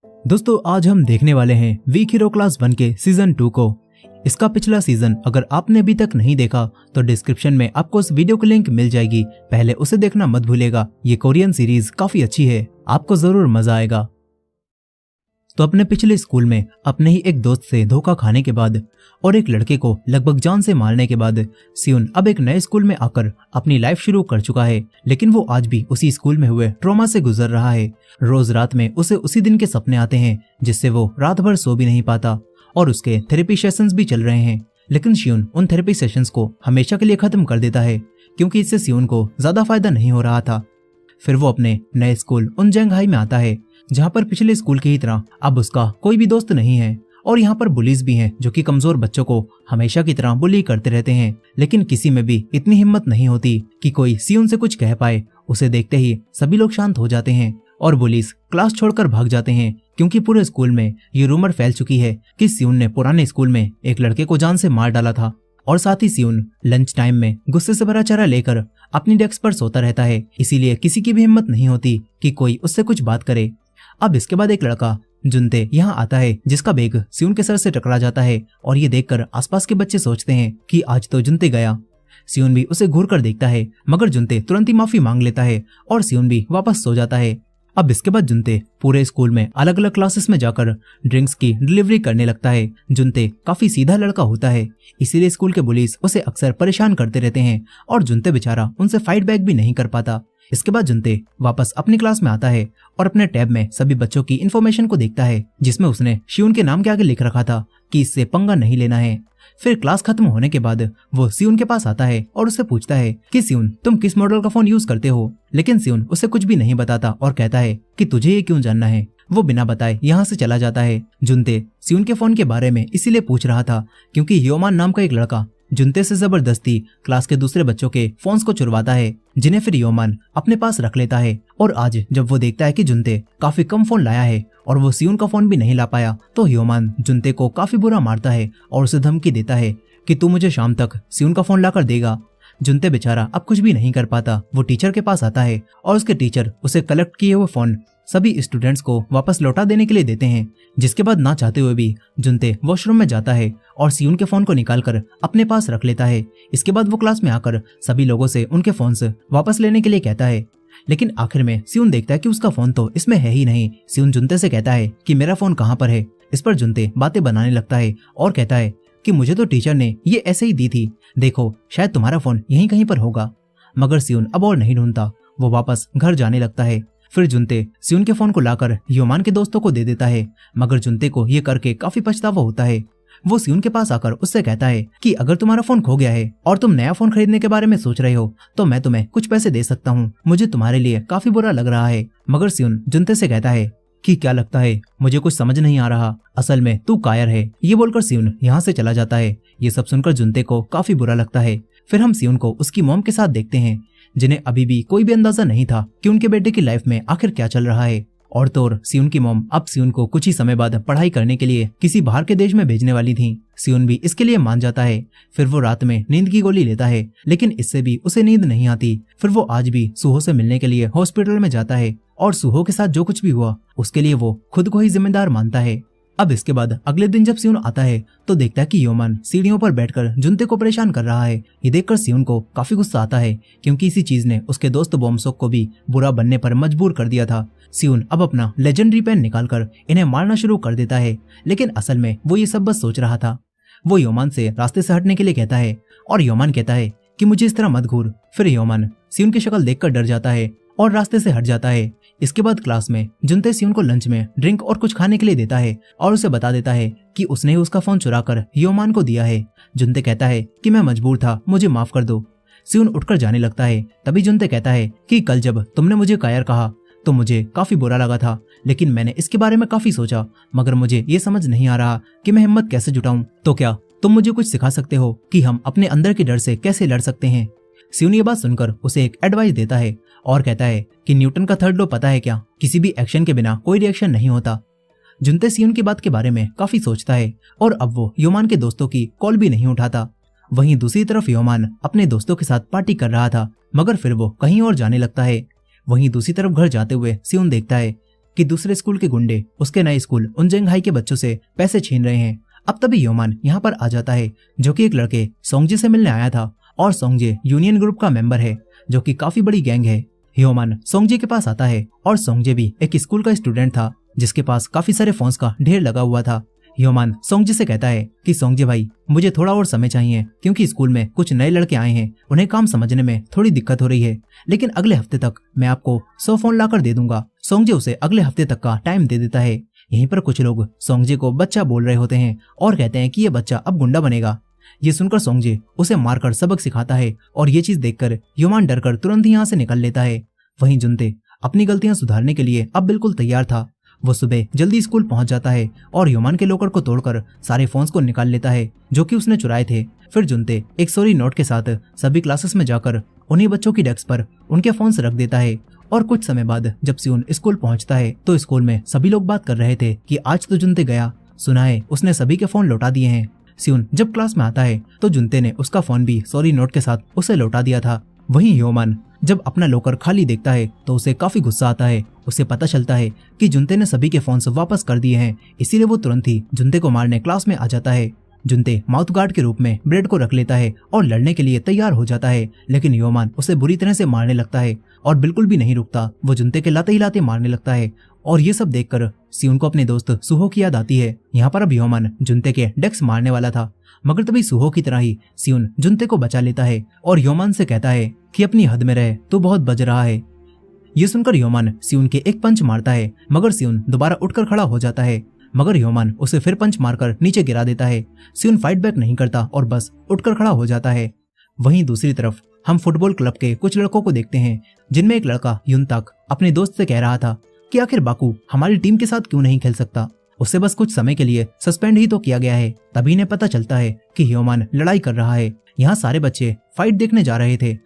दोस्तों आज हम देखने वाले हैं वीक हीरो क्लास 1 के सीजन 2 को। इसका पिछला सीजन अगर आपने अभी तक नहीं देखा तो डिस्क्रिप्शन में आपको उस वीडियो की लिंक मिल जाएगी, पहले उसे देखना मत भूलिएगा। ये कोरियन सीरीज काफी अच्छी है, आपको जरूर मजा आएगा। तो अपने पिछले स्कूल में अपने ही एक दोस्त से धोखा खाने के बाद और एक लड़के को लगभग जान से मारने के बाद सियोन अब एक नए स्कूल में आकर अपनी लाइफ शुरू कर चुका है, लेकिन वो आज भी उसी स्कूल में हुए ट्रॉमा से गुजर रहा है। रोज रात में उसे उसी दिन के सपने आते हैं जिससे वो रात भर सो भी नहीं पाता और उसके थेरेपी सेशंस भी चल रहे हैं, लेकिन सियोन उन थेरेपी सेशंस को हमेशा के लिए खत्म कर देता है क्योंकि इससे सियोन को ज्यादा फायदा नहीं हो रहा था। फिर वो अपने नए स्कूल उनजेंगहाई में आता है जहाँ पर पिछले स्कूल की ही तरह अब उसका कोई भी दोस्त नहीं है और यहाँ पर बुलीज भी हैं जो कि कमजोर बच्चों को हमेशा की तरह बुली करते रहते हैं, लेकिन किसी में भी इतनी हिम्मत नहीं होती कि कोई सियोन से कुछ कह पाए। उसे देखते ही सभी लोग शांत हो जाते हैं और बुलीज क्लास छोड़कर भाग जाते हैं क्योंकि पूरे स्कूल में ये रूमर फैल चुकी है कि सियोन ने पुराने स्कूल में एक लड़के को जान से मार डाला था। और साथ ही सियोन लंच टाइम में गुस्से से भरा चेहरा लेकर अपनी डेस्क पर सोता रहता है, इसीलिए किसी की भी हिम्मत नहीं होती कि कोई उससे कुछ बात करे। अब इसके बाद एक लड़का जुनते यहाँ आता है जिसका बैग सियोन के सर से टकरा जाता है और ये देखकर आसपास के बच्चे सोचते हैं कि आज तो जुनते गया। सियोन भी उसे घूर कर देखता है मगर जुनते तुरंत ही माफी मांग लेता है और सियोन भी वापस सो जाता है। अब इसके बाद जुनते पूरे स्कूल में अलग अलग क्लासेस में जाकर ड्रिंक्स की डिलीवरी करने लगता है। जुनते काफी सीधा लड़का होता है, इसीलिए स्कूल के पुलिस उसे अक्सर परेशान करते रहते हैं और जुनते बेचारा उनसे फाइट बैक भी नहीं कर पाता। इसके बाद जुनते वापस अपनी क्लास में आता है और अपने टैब में सभी बच्चों की इन्फॉर्मेशन को देखता है जिसमें उसने सियोन के नाम के आगे लिख रखा था कि इससे पंगा नहीं लेना है। फिर क्लास खत्म होने के बाद वो सियोन के पास आता है और उससे पूछता है कि सियोन तुम किस मॉडल का फोन यूज करते हो, लेकिन सियोन उसे कुछ भी नहीं बताता और कहता है कि तुझे ये क्यों जानना है। वो बिना बताए यहाँ से चला जाता है। जुनते सियोन के फोन के बारे में इसीलिए पूछ रहा था क्योंकि ह्योमान नाम का एक लड़का जुनते से जबरदस्ती क्लास के दूसरे बच्चों के फोन्स को चुरवाता है जिन्हें फिर ह्योमान अपने पास रख लेता है। और आज जब वो देखता है कि जुनते काफी कम फोन लाया है और वो सियोन का फोन भी नहीं ला पाया तो ह्योमान जुनते को काफी बुरा मारता है और उसे धमकी देता है कि तू मुझे शाम तक सियोन का फोन लाकर देगा। जुनते बेचारा अब कुछ भी नहीं कर पाता। वो टीचर के पास आता है और उसके टीचर उसे कलेक्ट किए हुए फोन सभी स्टूडेंट्स को वापस लौटा देने के लिए देते हैं, जिसके बाद ना चाहते हुए भी जुनते वॉशरूम में जाता है और सियोन के फोन को निकालकर अपने पास रख लेता है। इसके बाद वो क्लास में आकर सभी लोगों से उनके फोन से वापस लेने के लिए कहता है, लेकिन आखिर में सियोन देखता है कि उसका फोन तो इसमें है ही नहीं। सियोन जुनते से कहता है कि मेरा फोन कहाँ पर है। इस पर जुनते बातें बनाने लगता है और कहता है कि मुझे तो टीचर ने ये ऐसे ही दी थी, देखो शायद तुम्हारा फोन यहीं कहीं पर होगा। मगर सियोन अब और नहीं ढूंढता, वो वापस घर जाने लगता है। फिर जुनते सियोन के फोन को लाकर ह्योमान के दोस्तों को दे देता है, मगर जुनते को ये करके काफी पछतावा होता है। वो सियोन के पास आकर उससे कहता है कि अगर तुम्हारा फोन खो गया है और तुम नया फोन खरीदने के बारे में सोच रहे हो तो मैं तुम्हें कुछ पैसे दे सकता हूँ, मुझे तुम्हारे लिए काफी बुरा लग रहा है। मगर सियोन जुनते से कहता है कि क्या लगता है, मुझे कुछ समझ नहीं आ रहा, असल में तू कायर है। ये बोलकर सियोन यहाँ से चला जाता है। ये सब सुनकर जुनते को काफी बुरा लगता है। फिर हम सियोन को उसकी मॉम के साथ देखते हैं जिन्हें अभी भी कोई भी अंदाजा नहीं था कि उनके बेटे की लाइफ में आखिर क्या चल रहा है। और तो और सियोन की मॉम अब सियोन को कुछ ही समय बाद पढ़ाई करने के लिए किसी बाहर के देश में भेजने वाली थी। सियोन भी इसके लिए मान जाता है। फिर वो रात में नींद की गोली लेता है, लेकिन इससे भी उसे नींद नहीं आती। फिर वो आज भी सुहो से मिलने के लिए हॉस्पिटल में जाता है और सुहो के साथ जो कुछ भी हुआ उसके लिए वो खुद को ही जिम्मेदार मानता है। अब इसके बाद अगले दिन जब सियोन आता है तो देखता है कि ह्योमान सीढ़ियों पर बैठकर जुनते को परेशान कर रहा है। ये देखकर सियोन को काफी गुस्सा आता है क्योंकि इसी चीज ने उसके दोस्त बॉम्सोक को भी बुरा बनने पर मजबूर कर दिया था। सियोन अब अपना लेजेंडरी पेन निकालकर इन्हें मारना शुरू कर देता है, लेकिन असल में वो ये सब बस सोच रहा था। वो ह्योमान से रास्ते से हटने के लिए कहता है और ह्योमान कहता है कि मुझे इस तरह मत घूर। फिर ह्योमान सियोन की शक्ल देखकर डर जाता है और रास्ते से हट जाता है। इसके बाद क्लास में जुनते सियोन को लंच में ड्रिंक और कुछ खाने के लिए देता है और उसे बता देता है कि उसने ही उसका फोन चुराकर ह्योमान को दिया है। जुनते कहता है कि मैं मजबूर था, मुझे माफ कर दो। सियोन उठकर जाने लगता है। तभी जुनते कहता है कि कल जब तुमने मुझे कायर कहा तो मुझे काफी बुरा लगा था, लेकिन मैंने इसके बारे में काफी सोचा, मगर मुझे ये समझ नहीं आ रहा कि मैं हिम्मत कैसे जुटाऊं। तो क्या तुम मुझे कुछ सिखा सकते हो कि हम अपने अंदर के डर से कैसे लड़ सकते हैं। सियोन ये बात सुनकर उसे एक एडवाइस देता है और कहता है कि न्यूटन का थर्ड लॉ पता है क्या, किसी भी एक्शन के बिना कोई रिएक्शन नहीं होता। जुनते सियोन की बात के बारे में काफी सोचता है और अब वो ह्योमान के दोस्तों की कॉल भी नहीं उठाता। वहीं दूसरी तरफ ह्योमान अपने दोस्तों के साथ पार्टी कर रहा था, मगर फिर वो कहीं और जाने लगता है। वहीं दूसरी तरफ घर जाते हुए सियोन देखता है कि दूसरे स्कूल के गुंडे उसके नए स्कूल उनजेंग हाई के बच्चों से पैसे छीन रहे हैं। अब तभी योमान यहाँ पर आ जाता है, जो कि एक लड़के सोंगजे से मिलने आया था और सोंगजे यूनियन ग्रुप का मेंबर है, जो कि काफी बड़ी गैंग है। योमान सोंगजे के पास आता है और सोंगजे भी एक स्कूल का स्टूडेंट था जिसके पास काफी सारे फोन्स का ढेर लगा हुआ था। योमान सोंगजे से कहता है कि सोंगजे भाई, मुझे थोड़ा और समय चाहिए क्योंकि स्कूल में कुछ नए लड़के आए हैं, उन्हें काम समझने में थोड़ी दिक्कत हो रही है, लेकिन अगले हफ्ते तक मैं आपको 100 फोन लाकर दे दूंगा। सोंगजे उसे अगले हफ्ते तक का टाइम दे देता है। यहीं पर कुछ लोग सोंगजे को बच्चा बोल रहे होते हैं और कहते हैं कि ये बच्चा अब गुंडा बनेगा। ये सुनकर सोंगजे उसे मारकर सबक सिखाता है और ये चीज देखकर योमान डरकर तुरंत ही यहाँ से निकल लेता है। वहीं जुनते अपनी गलतियां सुधारने के लिए अब बिल्कुल तैयार था। वो सुबह जल्दी स्कूल पहुंच जाता है और योमान के लॉकर को तोड़कर सारे फोन्स को निकाल लेता है जो कि उसने चुराए थे। फिर जुनते एक सॉरी नोट के साथ सभी क्लासेस में जाकर उन्हीं बच्चों की डेस्क पर उनके फोन्स रख देता है। और कुछ समय बाद जब सियोन स्कूल पहुंचता है तो स्कूल में सभी लोग बात कर रहे थे कि आज तो जुनते गया, सुना है उसने सभी के फोन लौटा दिए हैं। सियोन जब क्लास में आता है तो जुनते ने उसका फोन भी सॉरी नोट के साथ उसे लौटा दिया था। वहीं योमान जब अपना लॉकर खाली देखता है तो उसे काफी गुस्सा आता है। उसे पता चलता है कि जुनते ने सभी के फोन्स वापस कर दिए हैं, इसीलिए वो तुरंत ही जुनते को मारने क्लास में आ जाता है। जुनते माउथ गार्ड के रूप में ब्रेड को रख लेता है और लड़ने के लिए तैयार हो जाता है, लेकिन योमान उसे बुरी तरह से मारने लगता है और बिल्कुल भी नहीं रुकता। वो जुनते के लाते ही लाते मारने लगता है और ये सब देखकर सियोन को अपने दोस्त सुहो की याद आती है। यहाँ पर अब योमान जुनते के डेस्क मारने वाला था, मगर तभी सुहो की तरह ही सियोन जुनते को बचा लेता है और योमान से कहता है कि अपनी हद में रहे, तो बहुत बज रहा है। ये सुनकर योमान सियोन के एक पंच मारता है, मगर सियोन दोबारा उठकर खड़ा हो जाता है, मगर योमान उसे फिर पंच मारकर नीचे गिरा देता है। सियोन फाइट बैक नहीं करता और बस उठकर खड़ा हो जाता है। वहीं दूसरी तरफ हम फुटबॉल क्लब के कुछ लड़कों को देखते हैं, जिनमें एक लड़का युनताक अपने दोस्त से कह रहा था कि आखिर बाकू हमारी टीम के साथ क्यों नहीं खेल सकता, उसे बस कुछ समय के लिए सस्पेंड ही तो किया गया है। तभी इन्हें पता चलता है कि योमान लड़ाई कर रहा है। यहाँ सारे बच्चे फाइट देखने जा रहे थे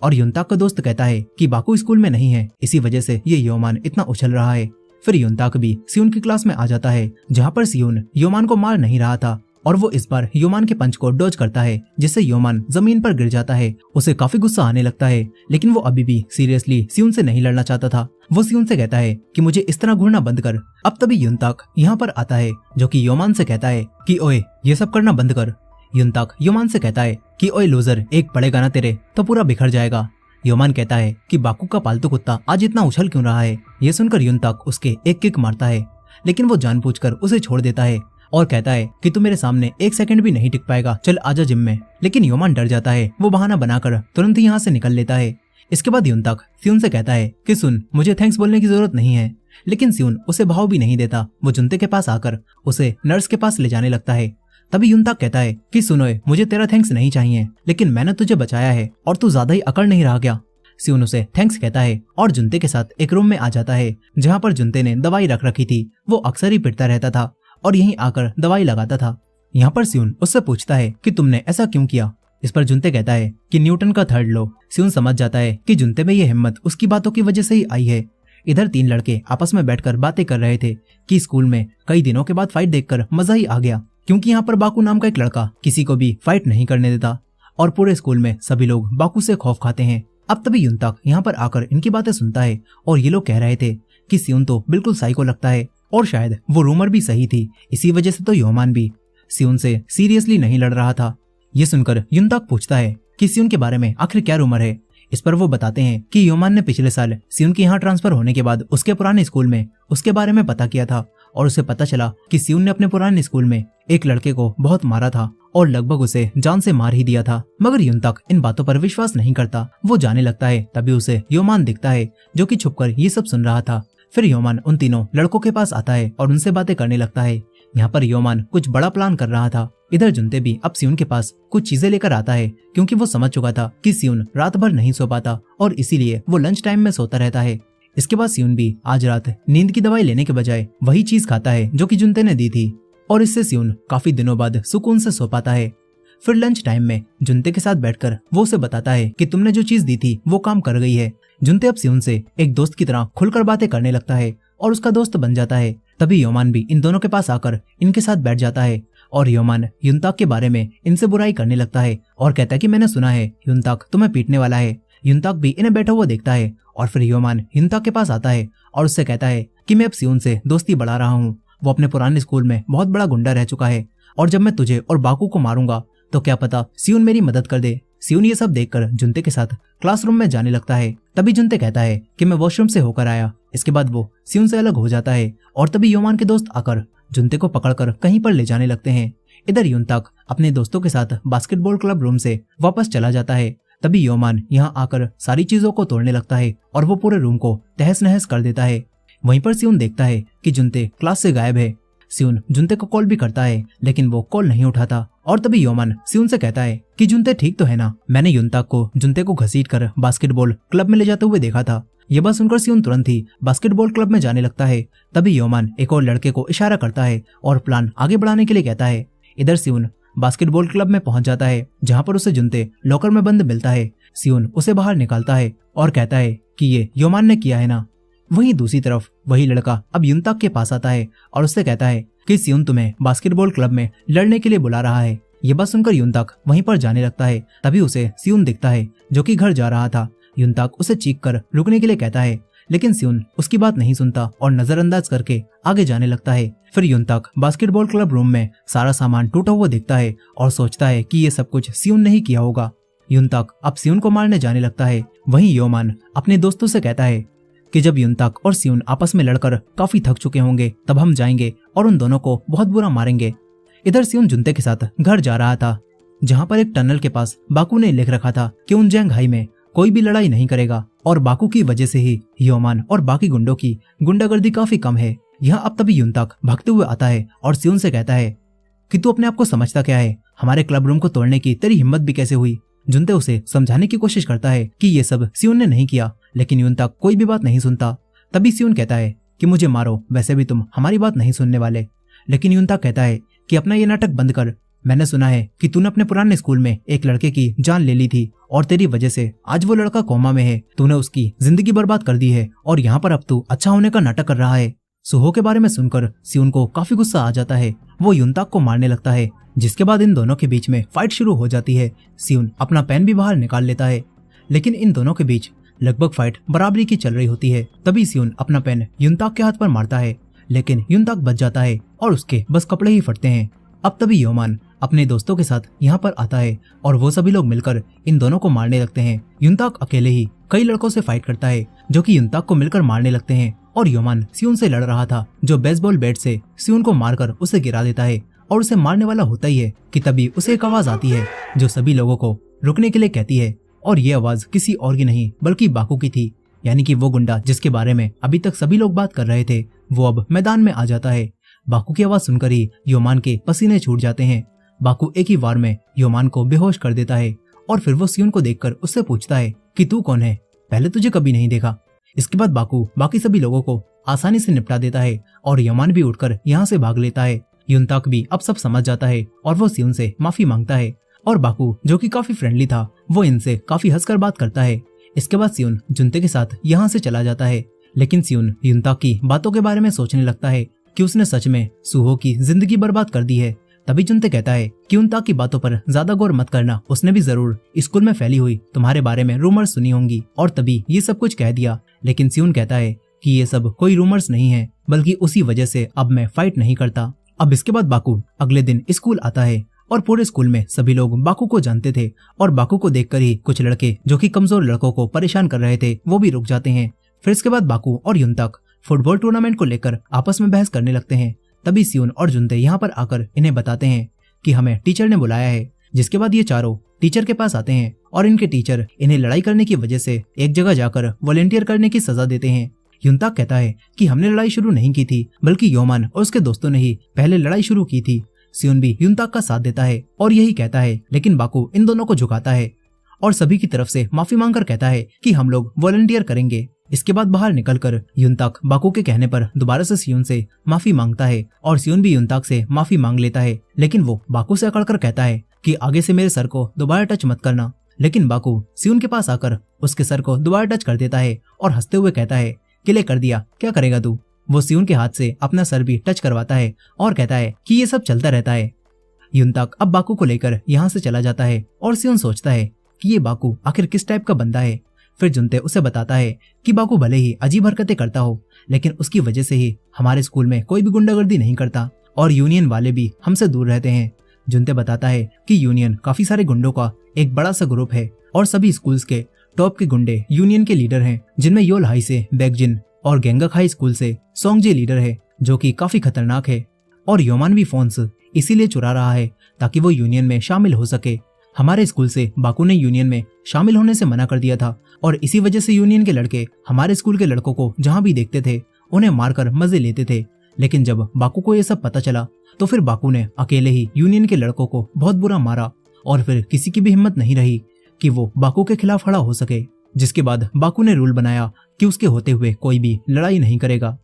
और युनताक का दोस्त कहता है कि बाकू स्कूल में नहीं है, इसी वजह से ये योमान इतना उछल रहा है। फिर युनताक भी सियोन की क्लास में आ जाता है, जहाँ पर सियोन योमान को मार नहीं रहा था और वो इस बार योमान के पंच को डॉज करता है, जिससे योमान जमीन पर गिर जाता है। उसे काफी गुस्सा आने लगता है, लेकिन वो अभी भी सीरियसली सियोन से नहीं लड़ना चाहता था। वो सियोन से कहता है कि मुझे इस तरह घूरना बंद कर। अब तभी युनताक यहाँ पर आता है, जो कि योमान से कहता है कि ओए ये सब करना बंद कर। युनताक योमान से कहता है कि ओए लूजर, एक पड़ेगा ना तेरे तो पूरा बिखर जाएगा। योमान कहता है कि बाकू का पालतू कुत्ता आज इतना उछल क्यों रहा है। ये सुनकर युनताक उसके एक किक मारता है, लेकिन वो जानबूझकर उसे छोड़ देता है और कहता है कि तू मेरे सामने एक सेकंड भी नहीं टिक पाएगा, चल आजा जिम में। लेकिन योमान डर जाता है, वो बहाना बनाकर तुरंत ही यहाँ से निकल लेता है। इसके बाद युनताक सियोन से कहता है कि सुन, मुझे थैंक्स बोलने की जरूरत नहीं है, लेकिन सियोन उसे भाव भी नहीं देता। वो जुनते के पास आकर उसे नर्स के पास ले जाने लगता है। तभी युनताक कहता है कि सुनोए, मुझे तेरा थैंक्स नहीं चाहिए, लेकिन मैंने तुझे बचाया है और तू ज्यादा ही अकड़ नहीं रहा क्या। सियोन उसे थैंक्स कहता है और जुनते के साथ एक रूम में आ जाता है, जहाँ पर जुनते ने दवाई रख रखी थी। वो अक्सर ही पिटता रहता था और यहीं आकर दवाई लगाता था। यहाँ पर सियोन उससे पूछता है कि तुमने ऐसा क्यों किया। इस पर जुनते कहता है कि न्यूटन का थर्ड लॉ। सियोन समझ जाता है कि जुनते में ये हिम्मत उसकी बातों की वजह से ही आई है। इधर तीन लड़के आपस में बैठकर बातें कर रहे थे कि स्कूल में कई दिनों के बाद फाइट देखकर मजा ही आ गया, क्योंकि यहाँ पर बाकू नाम का एक लड़का किसी को भी फाइट नहीं करने देता और पूरे स्कूल में सभी लोग बाकू से खौफ खाते हैं। अब तभी युनताक यहाँ पर आकर इनकी बातें सुनता है और ये लोग कह रहे थे कि सियोन तो बिल्कुल साइको लगता है और शायद वो रूमर भी सही थी, इसी वजह से तो योमान भी सियोन से सीरियसली नहीं लड़ रहा था। ये सुनकर युनताक पूछता है कि सियोन के बारे में आखिर क्या रूमर है। इस पर वो बताते हैं कि योमान ने पिछले साल सियोन के यहाँ ट्रांसफर होने के बाद उसके पुराने स्कूल में उसके बारे में पता किया था और उसे पता चला कि सियोन ने अपने पुराने स्कूल में एक लड़के को बहुत मारा था और लगभग उसे जान से मार ही दिया था। मगर युनताक इन बातों पर विश्वास नहीं करता। वो जाने लगता है, तभी उसे योमान दिखता है, जो कि छुपकर ये सब सुन रहा था। फिर योमान उन तीनों लड़कों के पास आता है और उनसे बातें करने लगता है। यहाँ पर योमान कुछ बड़ा प्लान कर रहा था। इधर जुनते भी अब सियोन के पास कुछ चीजें लेकर आता है, क्योंकि वो समझ चुका था कि सियोन रात भर नहीं सो पाता और इसीलिए वो लंच टाइम में सोता रहता है। इसके बाद सियोन भी आज रात नींद की दवाई लेने के बजाय वही चीज खाता है जो कि जुनते ने दी थी और इससे सियोन काफी दिनों बाद सुकून से सो पाता है। फिर लंच टाइम में जुनते के साथ बैठकर वो उसे बताता है कि तुमने जो चीज दी थी वो काम कर गई है। जुनते अब सियोन से एक दोस्त की तरह खुलकर बातें करने लगता है और उसका दोस्त बन जाता है। तभी योमान भी इन दोनों के पास आकर इनके साथ बैठ जाता है और योमान युनताक के बारे में इनसे बुराई करने लगता है और कहता है कि मैंने सुना है युनताक तुम्हें पीटने वाला है, युनताक भी इन्हें बैठा हुआ देखता है और फिर योमान युनताक के पास आता है और उससे कहता है कि मैं अब सियोन से दोस्ती बढ़ा रहा हूँ। वो अपने पुराने स्कूल में बहुत बड़ा गुंडा रह चुका है और जब मैं तुझे और बाकू को मारूंगा तो क्या पता सियोन मेरी मदद कर दे। सियोन ये सब देखकर जुनते के साथ क्लासरूम में जाने लगता है। तभी जुनते कहता है कि मैं वॉशरूम से होकर आया। इसके बाद वो सियोन से अलग हो जाता है और तभी योमान के दोस्त आकर जुनते को पकड़कर कहीं पर ले जाने लगते हैं। इधर युनताक अपने दोस्तों के साथ बास्केटबॉल क्लब रूम से वापस चला जाता है। तभी योमान यहाँ आकर सारी चीजों को तोड़ने लगता है और वो पूरे रूम को तहस नहस कर देता है। वहीं पर सियोन देखता है कि जुनते क्लास से गायब है। सियोन जुनते को कॉल भी करता है लेकिन वो कॉल नहीं उठाता और तभी योमान सियोन से कहता है कि जुनते ठीक तो है ना, मैंने युनताक को जुनते को घसीट कर बास्केटबॉल क्लब में ले जाते हुए देखा था। ये बात सुनकर सियोन तुरंत ही बास्केटबॉल क्लब में जाने लगता है। तभी योमान एक और लड़के को इशारा करता है और प्लान आगे बढ़ाने के लिए कहता है। इधर सियोन बास्केटबॉल क्लब में पहुंच जाता है जहां पर उसे जुनते लॉकर में बंद मिलता है। सियोन उसे बाहर निकालता है और कहता है कि ये योमान ने किया है ना। वहीं दूसरी तरफ वही लड़का अब युनताक के पास आता है और उससे कहता है कि सियोन तुम्हें बास्केटबॉल क्लब में लड़ने के लिए बुला रहा है। ये बात सुनकर युनताक वहीं पर जाने लगता है। तभी उसे सियोन दिखता है जो कि घर जा रहा था। युनताक उसे चीख कर रुकने के लिए कहता है लेकिन सियोन उसकी बात नहीं सुनता और नजरअंदाज करके आगे जाने लगता है। फिर युनताक बास्केटबॉल क्लब रूम में सारा सामान टूटा हुआ दिखता है और सोचता है कि ये सब कुछ सियोन ने ही किया होगा। युनताक अब सियोन को मारने जाने लगता है। वहीं योमान अपने दोस्तों से कहता है कि जब युनताक और सियोन आपस में लड़कर काफी थक चुके होंगे तब हम जाएंगे और उन दोनों को बहुत बुरा मारेंगे। इधर सियोन जुनते के साथ घर जा रहा था जहाँ पर एक टनल के पास बाकू ने लिख रखा था कि उन जंगहाई में कोई भी लड़ाई नहीं करेगा और बाकू की वजह से ही योमान और बाकी गुंडों की गुंडागर्दी काफी कम है। यहाँ अब तभी युनताक भागते हुए आता है और सियोन से कहता है कि तू अपने आप को समझता क्या है, हमारे क्लब रूम को तोड़ने की तेरी हिम्मत भी कैसे हुई। जुनते उसे समझाने की कोशिश करता है कि ये सब सियोन ने नहीं किया लेकिन युनताक कोई भी बात नहीं सुनता। तभी सियोन कहता है कि मुझे मारो, वैसे भी तुम हमारी बात नहीं सुनने वाले। लेकिन युनताक कहता है कि अपना ये नाटक बंद कर। मैंने सुना है कि तूने अपने पुराने स्कूल में एक लड़के की जान ले ली थी और तेरी वजह से आज वो लड़का कोमा में है। तूने उसकी जिंदगी बर्बाद कर दी है और यहाँ पर अब तू अच्छा होने का नाटक कर रहा है। सुहो के बारे में सुनकर सियोन को काफी गुस्सा आ जाता है। वो युनताक को मारने लगता है जिसके बाद इन दोनों के बीच में फाइट शुरू हो जाती है। सियोन अपना पेन भी बाहर निकाल लेता है लेकिन इन दोनों के बीच लगभग फाइट बराबरी की चल रही होती है। तभी सियोन अपना पेन युनताक के हाथ पर मारता है लेकिन युनताक बच जाता है और उसके बस कपड़े ही फटते हैं। अब तभी योमान अपने दोस्तों के साथ यहाँ पर आता है और वो सभी लोग मिलकर इन दोनों को मारने लगते हैं। युनताक अकेले ही कई लड़कों से फाइट करता है जो कि युनताक को मिलकर मारने लगते हैं और योमान सियोन से लड़ रहा था जो बेसबॉल बैट से सियोन को मारकर उसे गिरा देता है और उसे मारने वाला होता ही है कि तभी उसे एक आवाज आती है जो सभी लोगों को रुकने के लिए कहती है और ये आवाज किसी और की नहीं बल्कि बाकू की थी। यानी कि वो गुंडा जिसके बारे में अभी तक सभी लोग बात कर रहे थे वो अब मैदान में आ जाता है। बाकू की आवाज सुनकर ही योमान के पसीने छूट जाते हैं। बाकू एक ही वार में योमान को बेहोश कर देता है और फिर वो सियोन को देखकर उससे पूछता है कि तू कौन है, पहले तुझे कभी नहीं देखा। इसके बाद बाकू बाकी सभी लोगों को आसानी से निपटा देता है और योमान भी उठकर यहाँ से भाग लेता है। युनताक भी अब सब समझ जाता है और वो सियोन से माफी मांगता है और बाकू जो कि काफी फ्रेंडली था वो इनसे काफी हंसकर बात करता है। इसके बाद सियोन जुनते के साथ यहाँ से चला जाता है लेकिन सियोन युनताक की बातों के बारे में सोचने लगता है कि उसने सच में सुहो की जिंदगी बर्बाद कर दी है। तभी जुनते कहता है कि युनताक की बातों पर ज्यादा गौर मत करना, उसने भी जरूर स्कूल में फैली हुई तुम्हारे बारे में रूमर्स सुनी होंगी और तभी ये सब कुछ कह दिया। लेकिन सियोन कहता है कि ये सब कोई रूमर्स नहीं है बल्कि उसी वजह से अब मैं फाइट नहीं करता। अब इसके बाद बाकू अगले दिन स्कूल आता है और पूरे स्कूल में सभी लोग बाकू को जानते थे और बाकू को देखकर ही कुछ लड़के जो कि कमजोर लड़कों को परेशान कर रहे थे वो भी रुक जाते हैं। फिर इसके बाद बाकू और युनताक फुटबॉल टूर्नामेंट को लेकर आपस में बहस करने लगते हैं। तभी सियोन और जुनते यहाँ पर आकर इन्हें बताते हैं कि हमें टीचर ने बुलाया है। जिसके बाद ये चारों टीचर के पास आते हैं और इनके टीचर इन्हें लड़ाई करने की वजह से एक जगह जाकर वॉलेंटियर करने की सजा देते हैं। युनताक कहता है कि हमने लड़ाई शुरू नहीं की थी बल्कि योमान और उसके दोस्तों ने ही पहले लड़ाई शुरू की थी। सियोन भी युनताक का साथ देता है और यही कहता है लेकिन बाकू इन दोनों को झुकाता है और सभी की तरफ से माफी मांगकर कहता है कि हम लोग वॉलंटियर करेंगे। इसके बाद बाहर निकलकर युनताक बाकू के कहने पर दोबारा से सियोन से माफी मांगता है और सियोन भी युनताक से माफी मांग लेता है लेकिन वो बाकू से अकड़कर कहता है कि आगे से मेरे सर को दोबारा टच मत करना। लेकिन बाकू सियोन के पास आकर उसके सर को दोबारा टच कर देता है और हंसते हुए कहता है कि ले कर दिया, क्या करेगा तू। वो सियोन के हाथ से अपना सर भी टच करवाता है और कहता है कि ये सब चलता रहता है। युनताक अब बाकू को लेकर यहाँ से चला जाता है और सियोन सोचता है कि ये बाकू आखिर किस टाइप का बंदा है फिर जुनते उसे बताता है कि बाकू भले ही अजीब हरकतें करता हो, लेकिन उसकी वजह से ही हमारे स्कूल में कोई भी गुंडागर्दी नहीं करता और यूनियन वाले भी हमसे दूर रहते हैं। जुनते बताता है कि यूनियन काफी सारे गुंडों का एक बड़ा सा ग्रुप है और सभी स्कूल्स के टॉप के गुंडे यूनियन के लीडर हैं, जिनमें योल हाई से बैकजिन और गैंगक हाई स्कूल से सोंगजे लीडर है, जो कि काफी खतरनाक है। और योमान भी फोन्स इसीलिए चुरा रहा है ताकि वो यूनियन में शामिल हो सके। हमारे स्कूल से बाकू ने यूनियन में शामिल होने से मना कर दिया था और इसी वजह से यूनियन के लड़के हमारे स्कूल के लड़कों को जहां भी देखते थे उन्हें मारकर मजे लेते थे। लेकिन जब बाकू को ये सब पता चला तो फिर बाकू ने अकेले ही यूनियन के लड़कों को बहुत बुरा मारा और फिर किसी की भी हिम्मत नहीं रही कि वो बाकू के खिलाफ खड़ा हो सके। जिसके बाद बाकू ने रूल बनाया कि उसके होते हुए कोई भी लड़ाई नहीं करेगा।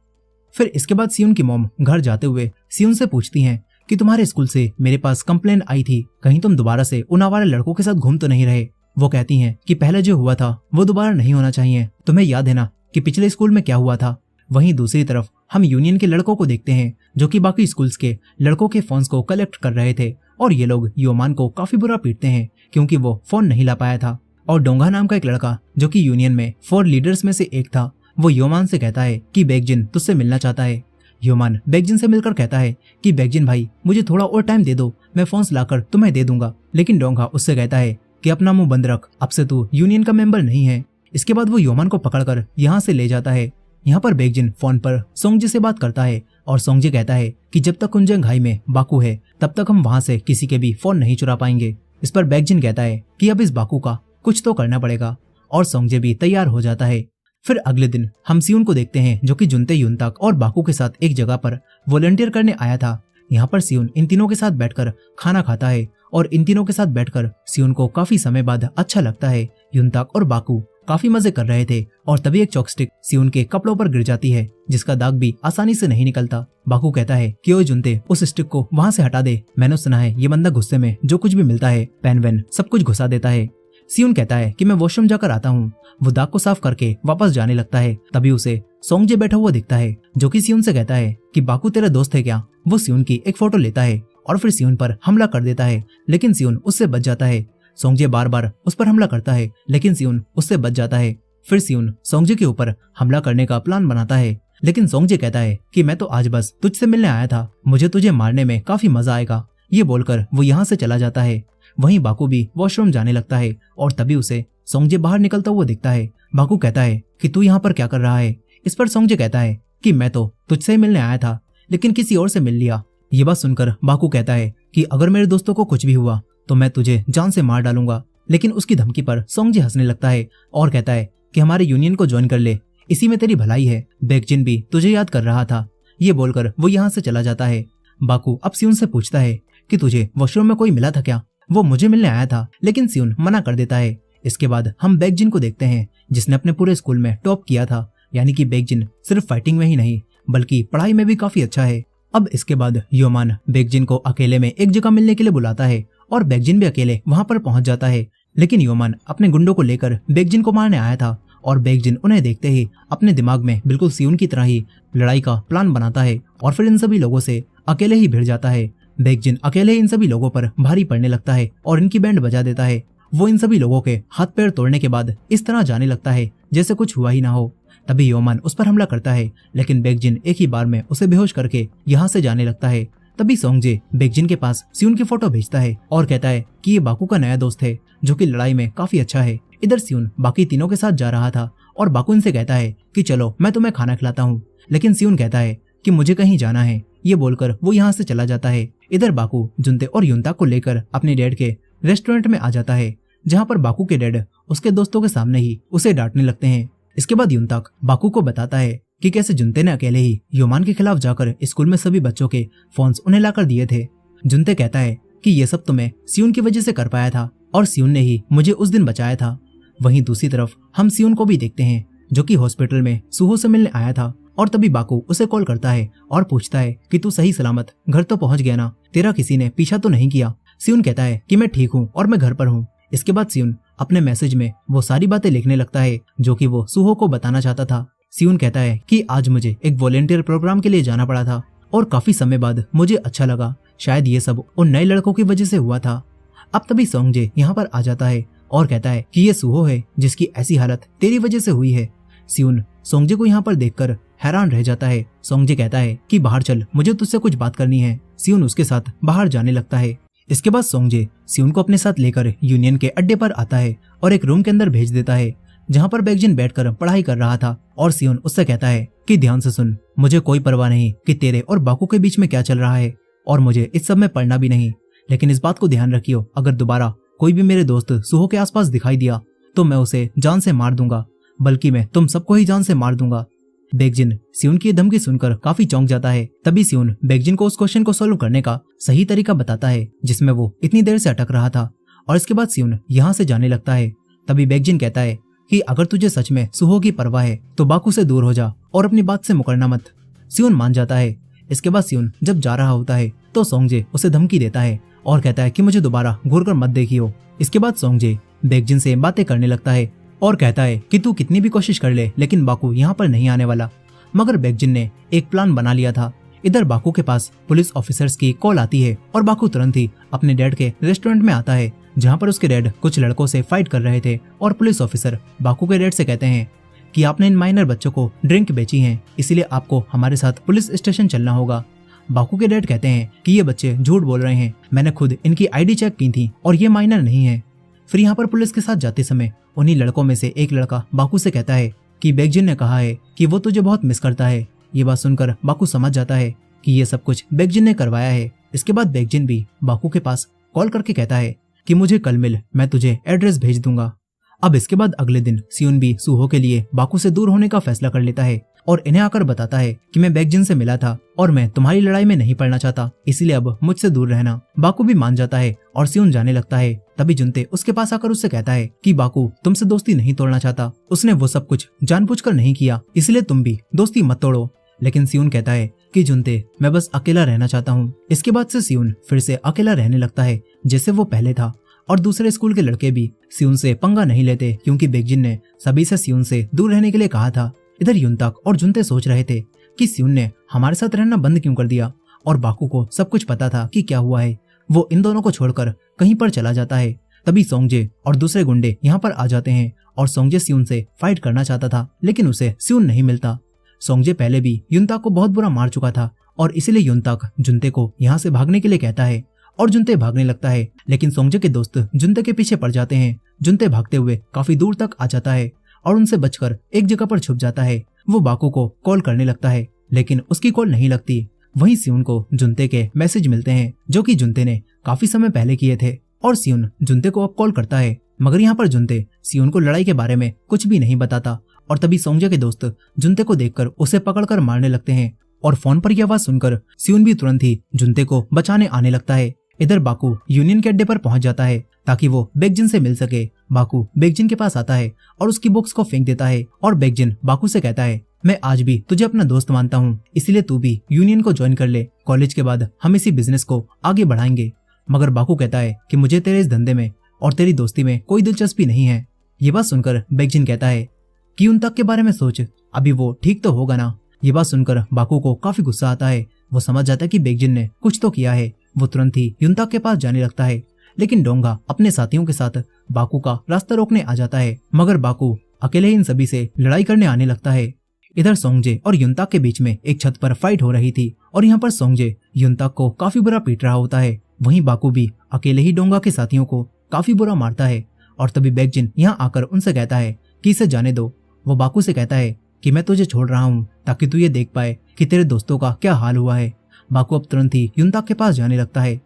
फिर इसके बाद सियुन की मॉम घर जाते हुए सियुन से पूछती हैं कि तुम्हारे स्कूल से मेरे पास कंप्लेन आई थी, कहीं तुम दोबारा से उन आवारा लड़कों के साथ घूम तो नहीं रहे। वो कहती हैं कि पहले जो हुआ था वो दोबारा नहीं होना चाहिए, तुम्हें याद है ना कि पिछले स्कूल में क्या हुआ था। वहीं दूसरी तरफ हम यूनियन के लड़कों को देखते हैं जो कि बाकी स्कूल्स के लड़कों के फोन्स को कलेक्ट कर रहे थे और ये लोग योमान को काफी बुरा पीटते हैं क्योंकि वो फोन नहीं ला पाया था। और डोंगा नाम का एक लड़का जो कि यूनियन में 4 लीडर्स में से एक था, वो योमान से कहता है कि बैकजिन तुझसे मिलना चाहता है। योमान बैकजिन से मिलकर कहता है कि बैकजिन भाई मुझे थोड़ा और टाइम दे दो, मैं फोन्स लाकर तुम्हें दे दूंगा। लेकिन डोंगा उससे कहता है कि अपना मुंह बंद रख, अब से तू यूनियन का मेंबर नहीं है। इसके बाद वो योमान को पकड़कर यहाँ से ले जाता है। यहाँ पर बैकजिन फोन पर सोंगजे से बात करता है और सोंगजे कहता है कि जब तक कुंजंग हाई में बाकू है तब तक हम वहाँ से किसी के भी फोन नहीं चुरा पाएंगे। इस पर बैकजिन कहता है कि अब इस बाकू का कुछ तो करना पड़ेगा और सोंगजे भी तैयार हो जाता है। फिर अगले दिन हम सियुन को देखते हैं जो कि जुनते युनताक और बाकू के साथ एक जगह पर वॉलंटियर करने आया था। यहाँ पर सियुन इन तीनों के साथ बैठकर खाना खाता है और इन तीनों के साथ बैठकर सियुन को काफी समय बाद अच्छा लगता है। युनताक और बाकू काफी मजे कर रहे थे और तभी एक चॉकस्टिक सियुन के कपड़ों पर गिर जाती है जिसका दाग भी आसानी से नहीं निकलता। बाकू कहता है कि ओए जुनते उस स्टिक को वहाँ से हटा दे, मैंने सुना है ये बंदा गुस्से में जो कुछ भी मिलता है पेन वेन सब कुछ घुसा देता है। सियुन कहता है कि मैं वॉशरूम जाकर आता हूँ। वो दाग को साफ करके वापस जाने लगता है। तभी उसे सोंगजे बैठा हुआ दिखता है जो कि सियुन से कहता है कि बाकू तेरा दोस्त है क्या। वो सियुन की एक फोटो लेता है और फिर सियुन पर हमला कर देता है, लेकिन सियुन उससे बच जाता है। सोंगजे बार बार उस पर हमला करता है लेकिन सियुन उससे बच जाता है। फिर सियुन सोंगजे के ऊपर हमला करने का प्लान बनाता है, लेकिन सोंगजे कहता है कि मैं तो आज बस तुझसे मिलने आया था, मुझे तुझे मारने में काफी मजा आएगा। ये बोलकर वो यहाँ से चला जाता है। वहीं बाकू भी वॉशरूम जाने लगता है और तभी उसे सोंगजे बाहर निकलता हुआ दिखता है। बाकू कहता है कि तू यहाँ पर क्या कर रहा है। इस पर सोंगजे कहता है कि मैं तो तुझसे ही मिलने आया था लेकिन किसी और से मिल लिया। ये बात सुनकर बाकू कहता है कि अगर मेरे दोस्तों को कुछ भी हुआ तो मैं तुझे जान से मार डालूंगा। लेकिन उसकी धमकी पर सोंगजे हंसने लगता है और कहता है कि हमारे यूनियन को ज्वाइन कर ले, इसी में तेरी भलाई है, बैकजिन भी तुझे याद कर रहा था। ये बोलकर वो यहाँ से चला जाता है। बाकू अब सियुन से पूछता है कि तुझे वॉशरूम में कोई मिला था क्या। वो मुझे मिलने आया था, लेकिन सियुन मना कर देता है। इसके बाद हम बैकजिन को देखते हैं जिसने अपने पूरे स्कूल में टॉप किया था, यानी कि बैकजिन सिर्फ फाइटिंग में ही नहीं बल्कि पढ़ाई में भी काफी अच्छा है। अब इसके बाद योमान बैकजिन को अकेले में एक जगह मिलने के लिए बुलाता है और बैकजिन भी अकेले वहां पर पहुंच जाता है। लेकिन योमान अपने गुंडों को लेकर बैकजिन को मारने आया था और बैकजिन उन्हें देखते ही अपने दिमाग में बिल्कुल सियुन की तरह ही लड़ाई का प्लान बनाता है और फिर इन सभी लोगों से अकेले ही भिड़ जाता है। बैकजिन अकेले इन सभी लोगों पर भारी पड़ने लगता है और इनकी बैंड बजा देता है। वो इन सभी लोगों के हाथ पैर तोड़ने के बाद इस तरह जाने लगता है जैसे कुछ हुआ ही ना हो। तभी योमान उस पर हमला करता है, लेकिन बैकजिन एक ही बार में उसे बेहोश करके यहाँ से जाने लगता है। तभी सोंगजे बैकजिन के पास सियुन की फोटो भेजता है और कहता है कि ये बाकू का नया दोस्त है जो कि लड़ाई में काफी अच्छा है। इधर सियुन बाकी तीनों के साथ जा रहा था और बाकू इनसे कहता है कि चलो मैं तुम्हें खाना खिलाता हूँ, लेकिन सियुन कहता है कि मुझे कहीं जाना है। ये बोलकर वो यहाँ से चला जाता है। इधर बाकू जुनते और युनताक को लेकर अपने डैड के रेस्टोरेंट में आ जाता है, जहाँ पर बाकू के डैड उसके दोस्तों के सामने ही उसे डांटने लगते हैं। इसके बाद युनताक बाकू को बताता है कि कैसे जुनते ने अकेले ही योमान के खिलाफ जाकर स्कूल में सभी बच्चों के फोन्स उन्हें लाकर दिए थे। जुनते कहता है कि ये सब तो मैं सियुन की वजह से कर पाया था और सियुन ने ही मुझे उस दिन बचाया था। वहीं दूसरी तरफ हम सियुन को भी देखते हैं जो कि हॉस्पिटल में सुहो से मिलने आया था और तभी बाकू उसे कॉल करता है और पूछता है कि तू सही सलामत घर तो पहुंच गया ना, तेरा किसी ने पीछा तो नहीं किया। सियुन कहता है कि मैं ठीक हूँ और मैं घर पर हूँ। इसके बाद सियुन अपने मैसेज में वो सारी बातें लिखने लगता है जो कि वो सुहो को बताना चाहता था। सियुन कहता है कि आज मुझे एक वॉलेंटियर प्रोग्राम के लिए जाना पड़ा था और काफी समय बाद मुझे अच्छा लगा, शायद ये सब उन नए लड़कों की वजह से हुआ था। अब तभी सोंगजे यहाँ पर आ जाता है और कहता है कि ये सुहो है जिसकी ऐसी हालत तेरी वजह से हुई है। सियोन सोंगजे को यहाँ पर देखकर हैरान रह जाता है। सोंगजे कहता है कि बाहर चल, मुझे तुझसे कुछ बात करनी है। सियोन उसके साथ बाहर जाने लगता है। इसके बाद सोंगजे सियोन को अपने साथ लेकर यूनियन के अड्डे पर आता है और एक रूम के अंदर भेज देता है जहाँ पर बैकजिन बैठकर पढ़ाई कर रहा था। और सियोन उससे कहता है कि ध्यान से सुन, मुझे कोई परवाह नहीं कि तेरे और बाकू के बीच में क्या चल रहा है और मुझे इस सब में पढ़ना भी नहीं, लेकिन इस बात को ध्यान रखियो, अगर दोबारा कोई भी मेरे दोस्त सुहो के आसपास दिखाई दिया तो मैं उसे जान से मार दूंगा, बल्कि मैं तुम सबको ही जान से मार दूंगा। बैकजिन सियोन की धमकी सुनकर काफी चौंक जाता है। तभी सियोन बैकजिन को उस क्वेश्चन को सॉल्व करने का सही तरीका बताता है जिसमें वो इतनी देर से अटक रहा था। और इसके बाद सियोन यहाँ से जाने लगता है। तभी बैकजिन कहता है कि अगर तुझे सच में सुहो की परवाह है तो बाकू से दूर हो जा और अपनी बात से मुकरना मत। सियोन मान जाता है। इसके बाद सियोन जब जा रहा होता है तो सोंगजे उसे धमकी देता है और कहता है कि मुझे दोबारा घूर कर मत देखियो। इसके बाद सोंगजे बैकजिन से बातें करने लगता है और कहता है कि तू कितनी भी कोशिश कर ले लेकिन बाकू यहाँ पर नहीं आने वाला। मगर बैकजिन ने एक प्लान बना लिया था। इधर बाकू के पास पुलिस ऑफिसर्स की कॉल आती है और बाकू तुरंत ही अपने डैड के रेस्टोरेंट में आता है जहाँ पर उसके डैड कुछ लड़कों से फाइट कर रहे थे। और पुलिस ऑफिसर बाकू के डैड से कहते हैं कि आपने इन माइनर बच्चों को ड्रिंक बेची है, इसलिए आपको हमारे साथ पुलिस स्टेशन चलना होगा। बाकू के डैड कहते हैं कि ये बच्चे झूठ बोल रहे हैं, मैंने खुद इनकी आईडी चेक की थी और ये माइनर नहीं है। फिर यहाँ पर पुलिस के साथ जाते समय उन्हीं लड़कों में से एक लड़का बाकू से कहता है कि बैकजिन ने कहा है कि वो तुझे बहुत मिस करता है। ये बात सुनकर बाकू समझ जाता है कि ये सब कुछ बैकजिन ने करवाया है। इसके बाद बैकजिन भी बाकू के पास कॉल करके कहता है कि मुझे कल मिल, मैं तुझे एड्रेस भेज दूंगा। अब इसके बाद अगले दिन सियोन भी सुहो के लिए बाकू से दूर होने का फैसला कर लेता है और इन्हें आकर बताता है कि मैं बैकजिन से मिला था और मैं तुम्हारी लड़ाई में नहीं पड़ना चाहता, इसलिए अब मुझसे दूर रहना। बाकू भी मान जाता है और सियोन जाने लगता है। तभी जुनते उसके पास आकर उससे कहता है कि बाकू तुमसे दोस्ती नहीं तोड़ना चाहता, उसने वो सब कुछ जानबूझकर नहीं किया, इसलिए तुम भी दोस्ती मत तोड़ो। लेकिन सियोन कहता है कि जुनते मैं बस अकेला रहना चाहता हूँ। इसके बाद से सियोन फिर से अकेला रहने लगता है जैसे वो पहले था। और दूसरे स्कूल के लड़के भी सियोन से पंगा नहीं लेते क्योंकि बैकजिन ने सभी से सियोन से दूर रहने के लिए कहा था। इधर युनताक और जुनते सोच रहे थे कि सियोन ने हमारे साथ रहना बंद क्यों कर दिया, और बाकू को सब कुछ पता था कि क्या हुआ है। वो इन दोनों को छोड़कर कहीं पर चला जाता है। तभी सोंगजे और दूसरे गुंडे यहाँ पर आ जाते हैं और सोंगजे सियोन से फाइट करना चाहता था लेकिन उसे सियोन नहीं मिलता। सोंगजे पहले भी युनताक को बहुत बुरा मार चुका था और इसीलिए युनताक जुनते को यहाँ से भागने के लिए कहता है और जुनते भागने लगता है। लेकिन सोंगजे के दोस्त जुनते के पीछे पड़ जाते हैं। जुनते भागते हुए काफी दूर तक आ जाता है और उनसे बचकर एक जगह पर छुप जाता है। वो बाकू को कॉल करने लगता है लेकिन उसकी कॉल नहीं लगती। वहीं सियोन को जुनते के मैसेज मिलते हैं जो कि जुनते ने काफी समय पहले किए थे और सियोन जुनते को अब कॉल करता है। मगर यहाँ पर जुनते सियोन को लड़ाई के बारे में कुछ भी नहीं बताता। और तभी सोंगजे के दोस्त जुनते को देखकर उसे पकड़कर मारने लगते हैं और फोन पर यह आवाज सुनकर सियोन भी तुरंत ही जुनते को बचाने आने लगता है। इधर बाकू यूनियन के अड्डे पर पहुंच जाता है ताकि वो बैकजिन से मिल सके। बाकू बैकजिन के पास आता है और उसकी बुक्स को फेंक देता है और बैकजिन बाकू से कहता है मैं आज भी तुझे अपना दोस्त मानता हूँ, इसलिए तू भी यूनियन को ज्वाइन कर ले, कॉलेज के बाद हम इसी बिजनेस को आगे बढ़ाएंगे। मगर बाकू कहता है कि मुझे तेरे इस धंधे में और तेरी दोस्ती में कोई दिलचस्पी नहीं है। ये बात सुनकर बैकजिन कहता है कि उन तक के बारे में सोच, अभी वो ठीक तो होगा ना। ये बात सुनकर बाकू को काफी गुस्सा आता है। वो समझ जाता है कि बैकजिन ने कुछ तो किया है। वो तुरंत ही युनताक के पास जाने लगता है लेकिन डोंगा अपने साथियों के साथ बाकू का रास्ता रोकने आ जाता है। मगर बाकू अकेले इन सभी से लड़ाई करने आने लगता है। इधर सोंगजे और युनताक के बीच में एक छत पर फाइट हो रही थी और यहाँ पर सोंगजे युनताक को काफी बुरा पीट रहा होता है। वहीं बाकू भी अकेले ही डोंगा के साथियों को काफी बुरा मारता है। और तभी बैकजिन यहाँ आकर उनसे कहता है कि इसे जाने दो। वो बाकू से कहता है कि मैं तुझे छोड़ रहा हूँ ताकि तू ये देख पाए कि तेरे दोस्तों का क्या हाल हुआ है। बाकू अब तुरंत ही युनताक के पास जाने लगता है।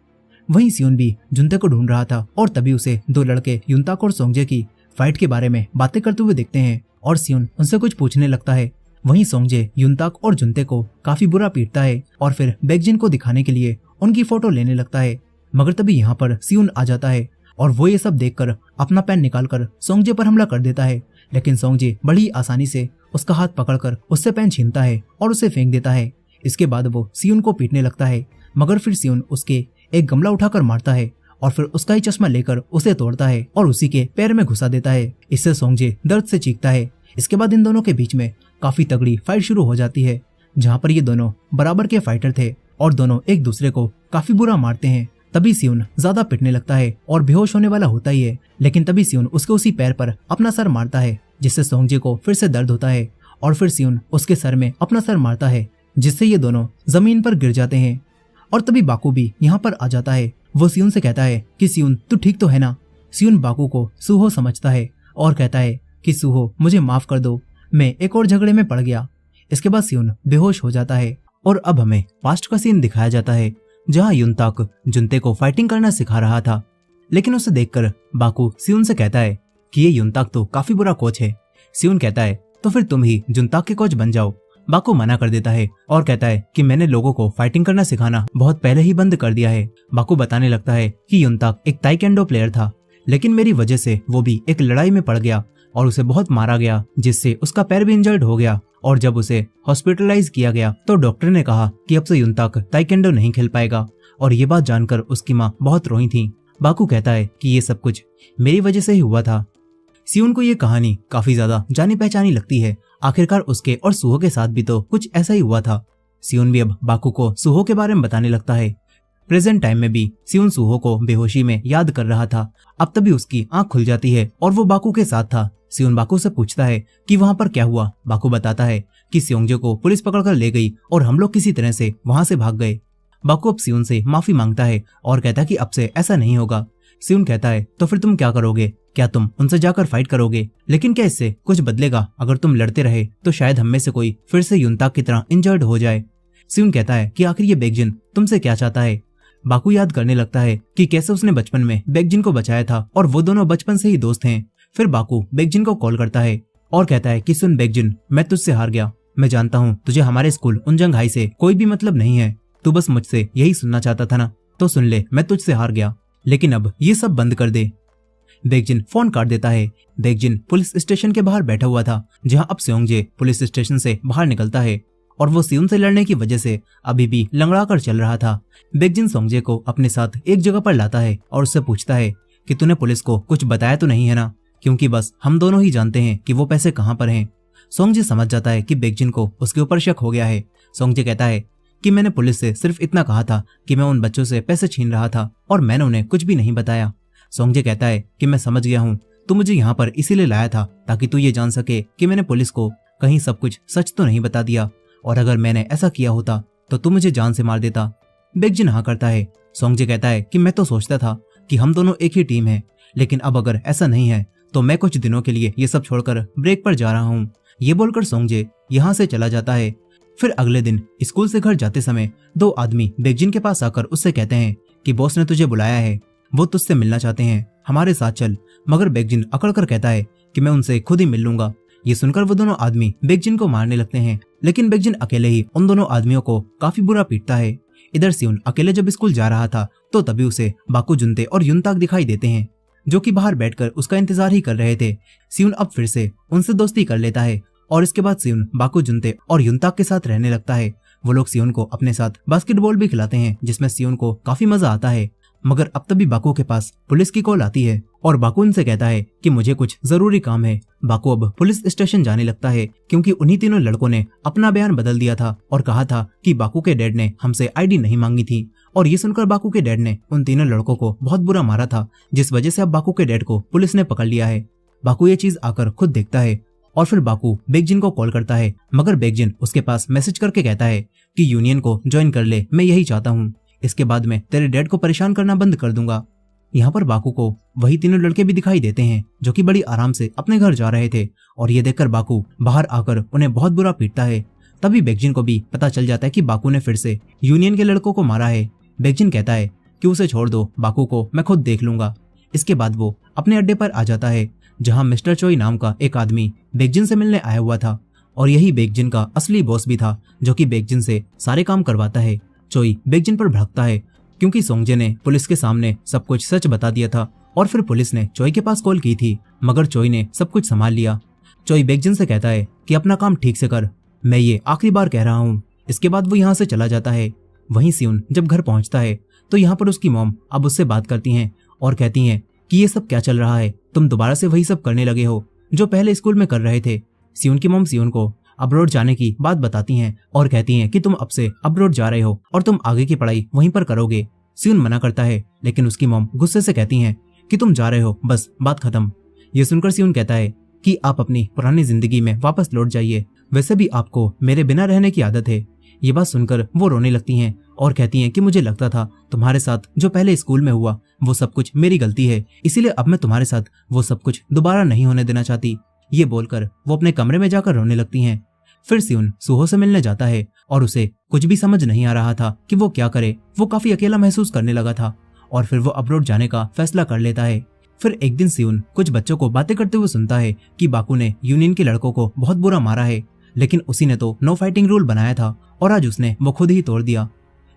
वहीं सियोन भी जुनते को ढूंढ रहा था और तभी उसे दो लड़के युनताक और सोंगजे की फाइट के बारे में बातें करते हुए देखते हैं और सियोन उनसे कुछ पूछने लगता है। वहीं सोंगजे युनताक और जुनते को काफी बुरा पीटता है और फिर बैकजिन को दिखाने के लिए उनकी फोटो लेने लगता है। मगर तभी यहाँ पर सियोन आ जाता है और वो ये सब देखकर अपना पेन निकालकर सोंगजे पर हमला कर देता है। लेकिन सोंगजे बड़ी आसानी से उसका हाथ पकड़कर उससे पेन छीनता है और उसे फेंक देता है। इसके बाद वो सियोन को पीटने लगता है मगर फिर सियोन उसके एक गमला उठाकर मारता है और फिर उसका ही चश्मा लेकर उसे तोड़ता है और उसी के पैर में घुसा देता है। इससे सोंगजे दर्द से चीखता है। इसके बाद इन दोनों के बीच में काफी तगड़ी फाइट शुरू हो जाती है जहाँ पर ये दोनों बराबर के फाइटर थे और दोनों एक दूसरे को काफी बुरा मारते हैं। तभी सियोन ज्यादा पिटने लगता है और बेहोश होने वाला होता ही है, लेकिन तभी सियोन उसके उसी पैर पर अपना सर मारता है, जिससे सोंगजे को फिर से दर्द होता है और फिर सियोन उसके सर में अपना सर मारता है, जिससे ये दोनों जमीन पर गिर जाते हैं। और तभी बाकू भी यहाँ पर आ जाता है। वो सियोन से कहता है कि सियोन तू ठीक तो है ना। सियोन बाकू को सूहो समझता है और कहता है कि सूहो मुझे माफ कर दो, मैं एक और झगड़े में पड़ गया। इसके बाद सियोन बेहोश हो जाता है और अब हमें पास्ट का सीन दिखाया जाता है, जहाँ युनताक जुनते को फाइटिंग करना सिखा रहा था। लेकिन उसे देखकर बाकू सियोन से कहता है कि ये युनताक तो काफी बुरा कोच है। सियोन कहता है तो फिर तुम ही जुनताक के कोच बन जाओ। बाकू मना कर देता है और कहता है कि मैंने लोगों को फाइटिंग करना सिखाना बहुत पहले ही बंद कर दिया है। बाकू बताने लगता है कि युनताक एक ताइकेंडो प्लेयर था, लेकिन मेरी वजह से वो भी एक लड़ाई में पड़ गया और उसे बहुत मारा गया, जिससे उसका पैर भी इंजर्ड हो गया। और जब उसे हॉस्पिटलाइज किया गया तो डॉक्टर ने कहा कि अब से युनताक ताइकेंडो नहीं खेल पाएगा। और ये बात जानकर उसकी माँ बहुत रोई थी। बाकू कहता है कि ये सब कुछ मेरी वजह से ही हुआ था। सियोन को ये कहानी काफी ज्यादा जानी पहचानी लगती है। आखिरकार उसके और सूहो के साथ भी तो कुछ ऐसा ही हुआ था। सियोन भी अब बाकू को सूहो के बारे में बताने लगता है। प्रेजेंट टाइम में भी सियोन सूहो को बेहोशी में याद कर रहा था। अब तभी उसकी आंख खुल जाती है और वो बाकू के साथ था। सियोन बाकू से पूछता है कि वहाँ पर क्या हुआ। बाकू बताता है कि सियोंगजे को पुलिस पकड़कर ले गई और हम लोग किसी तरह से वहाँ से भाग गए। बाकू अब सियोन से माफी मांगता है और कहता है कि अब से ऐसा नहीं होगा। सियोन कहता है तो फिर तुम क्या करोगे, क्या तुम उनसे जाकर फाइट करोगे? लेकिन क्या इससे कुछ बदलेगा? अगर तुम लड़ते रहे तो शायद हम में से कोई फिर से युनताक की तरह इंजर्ड हो जाए। सियोन कहता है कि आखिर ये बेकजिन तुमसे क्या चाहता है। बाकू याद करने लगता है कि कैसे उसने बचपन में बेकजिन को बचाया था और वो दोनों बचपन से ही दोस्त हैं। फिर बाकू बेकजिन को कॉल करता है और कहता है कि सुन बेकजिन, मैं तुझसे हार गया। मैं जानता हूँ तुझे हमारे स्कूल उनजंग हाई से कोई भी मतलब नहीं है। तू बस मुझसे यही सुनना चाहता था ना, तो सुन ले, मैं तुझसे हार गया, लेकिन अब ये सब बंद कर दे। बेकजिन फोन काट देता है। बेकजिन पुलिस स्टेशन के बाहर बैठा हुआ था, जहाँ अब सियोंगजे पुलिस स्टेशन से बाहर निकलता है और वो सियोन से लड़ने की वजह से अभी भी लंगड़ा कर चल रहा था। बेकजिन सोंगजे को अपने साथ एक जगह पर लाता है और उससे पूछता है कि तूने पुलिस को कुछ बताया तो नहीं है ना, क्योंकि बस हम दोनों ही जानते हैं कि वो पैसे कहाँ पर हैं। सोंगजे समझ जाता है कि बेकजिन को उसके ऊपर शक हो गया है। सोंगजे कहता है कि मैंने पुलिस से सिर्फ इतना कहा था कि मैं उन बच्चों से पैसे छीन रहा था और मैंने उन्हें कुछ भी नहीं बताया। सोंगजे कहता है कि मैं समझ गया हूँ, तू मुझे यहाँ पर इसीलिए लाया था ताकि तू ये जान सके कि मैंने पुलिस को कहीं सब कुछ सच तो नहीं बता दिया, और अगर मैंने ऐसा किया होता तो तू मुझे जान से मार देता। बेकजिन हाँ करता है। सोंगजे कहता है कि मैं तो सोचता था कि हम दोनों एक ही टीम है, लेकिन अब अगर ऐसा नहीं है तो मैं कुछ दिनों के लिए ये सब छोड़कर ब्रेक पर जा रहा हूँ। ये बोलकर सोंगजे यहाँ से चला जाता है। फिर अगले दिन स्कूल से घर जाते समय दो आदमी बेकजिन के पास आकर उससे कहते हैं कि बॉस ने तुझे बुलाया है, वो तुझसे मिलना चाहते हैं, हमारे साथ चल। मगर बेकजिन अकड़ कर कहता है कि मैं उनसे खुद ही मिल लूंगा। ये सुनकर वो दोनों आदमी बेकजिन को मारने लगते हैं, लेकिन बेकजिन अकेले ही उन दोनों आदमियों को काफी बुरा पीटता है। इधर सियोन अकेले जब स्कूल जा रहा था तो तभी उसे बाकू जुनते और युनताक दिखाई देते हैं, जो कि बाहर बैठकर उसका इंतजार ही कर रहे थे। सियोन अब फिर से उनसे दोस्ती कर लेता है और इसके बाद सियोन बाकू जुनते और युनताक के साथ रहने लगता है। वो लोग सियोन को अपने साथ बास्केटबॉल भी खिलाते हैं, जिसमें सियोन को काफी मजा आता है। मगर अब तभी बाकू के पास पुलिस की कॉल आती है और बाकू उनसे कहता है कि मुझे कुछ जरूरी काम है। बाकू अब पुलिस स्टेशन जाने लगता है, क्योंकि उन्हीं तीनों लड़कों ने अपना बयान बदल दिया था और कहा था कि बाकू के डैड ने हमसे आईडी नहीं मांगी थी। और ये सुनकर बाकू के डैड ने उन तीनों लड़कों को बहुत बुरा मारा था, जिस वजह से अब बाकू के डैड को पुलिस ने पकड़ लिया है। बाकू ये चीज आकर खुद देखता है और फिर बाकू बेकजिन को कॉल करता है, मगर बेकजिन उसके पास मैसेज करके कहता है कि यूनियन को ज्वाइन कर ले, मैं यही चाहता हूँ, इसके बाद मैं तेरे डैड को परेशान करना बंद कर दूंगा। यहाँ पर बाकू को वही तीनों लड़के भी दिखाई देते हैं, जो कि बड़ी आराम से अपने घर जा रहे थे, और ये देखकर बाकू बाहर आकर उन्हें बहुत बुरा पीटता है। तभी बेकजिन को भी पता चल जाता है कि बाकू ने फिर से यूनियन के लड़कों को मारा है। बेकजिन कहता है कि उसे छोड़ दो, बाकू को मैं खुद देख लूंगा। इसके बाद वो अपने अड्डे पर आ जाता है, जहाँ मिस्टर चोई नाम का एक आदमी बेकजिन से मिलने आया हुआ था, और यही बेकजिन का असली बॉस भी था, जो कि बेकजिन से सारे काम करवाता है। चोई बेकजिन पर भड़कता है, क्योंकि सोंगजे ने पुलिस के सामने सब कुछ सच बता दिया था, और फिर पुलिस ने चोई के पास कॉल की थी, मगर चोई ने सब कुछ संभाल लिया। चोई बेकजिन से कहता है कि अपना काम ठीक से कर, मैं ये आखिरी बार कह रहा हूँ। इसके बाद वो यहाँ से चला जाता है। वहीं सियोन जब घर पहुंचता है तो यहाँ पर उसकी मॉम अब उससे बात करती हैं और कहती हैं कि ये सब क्या चल रहा है, तुम दोबारा से वही सब करने लगे हो जो पहले स्कूल में कर रहे थे। सियोन की मॉम सियोन को अब्रॉड जाने की बात बताती हैं और कहती हैं कि तुम अब से अब्रॉड जा रहे हो और तुम आगे की पढ़ाई वहीं पर करोगे। सियुन मना करता है, लेकिन उसकी मॉम गुस्से से कहती हैं कि तुम जा रहे हो, बस बात खत्म। ये सुनकर सियुन कहता है कि आप अपनी पुरानी जिंदगी में वापस लौट जाइए, वैसे भी आपको मेरे बिना रहने की आदत है। ये बात सुनकर वो रोने लगती हैं और कहती हैं कि मुझे लगता था तुम्हारे साथ जो पहले स्कूल में हुआ वो सब कुछ मेरी गलती है, इसीलिए अब मैं तुम्हारे साथ वो सब कुछ दोबारा नहीं होने देना चाहती। ये बोलकर वो अपने कमरे में जाकर रोने लगती हैं। फिर सियुन सूहो से मिलने जाता है और उसे कुछ भी समझ नहीं आ रहा था कि वो क्या करे। वो काफी अकेला महसूस करने लगा था और फिर वो अब्रॉड जाने का फैसला कर लेता है। फिर एक दिन सियुन कुछ बच्चों को बातें करते हुए सुनता है कि बाकू ने यूनियन के लड़कों को बहुत बुरा मारा है, लेकिन उसी ने तो नो फाइटिंग रूल बनाया था और आज उसने वो खुद ही तोड़ दिया।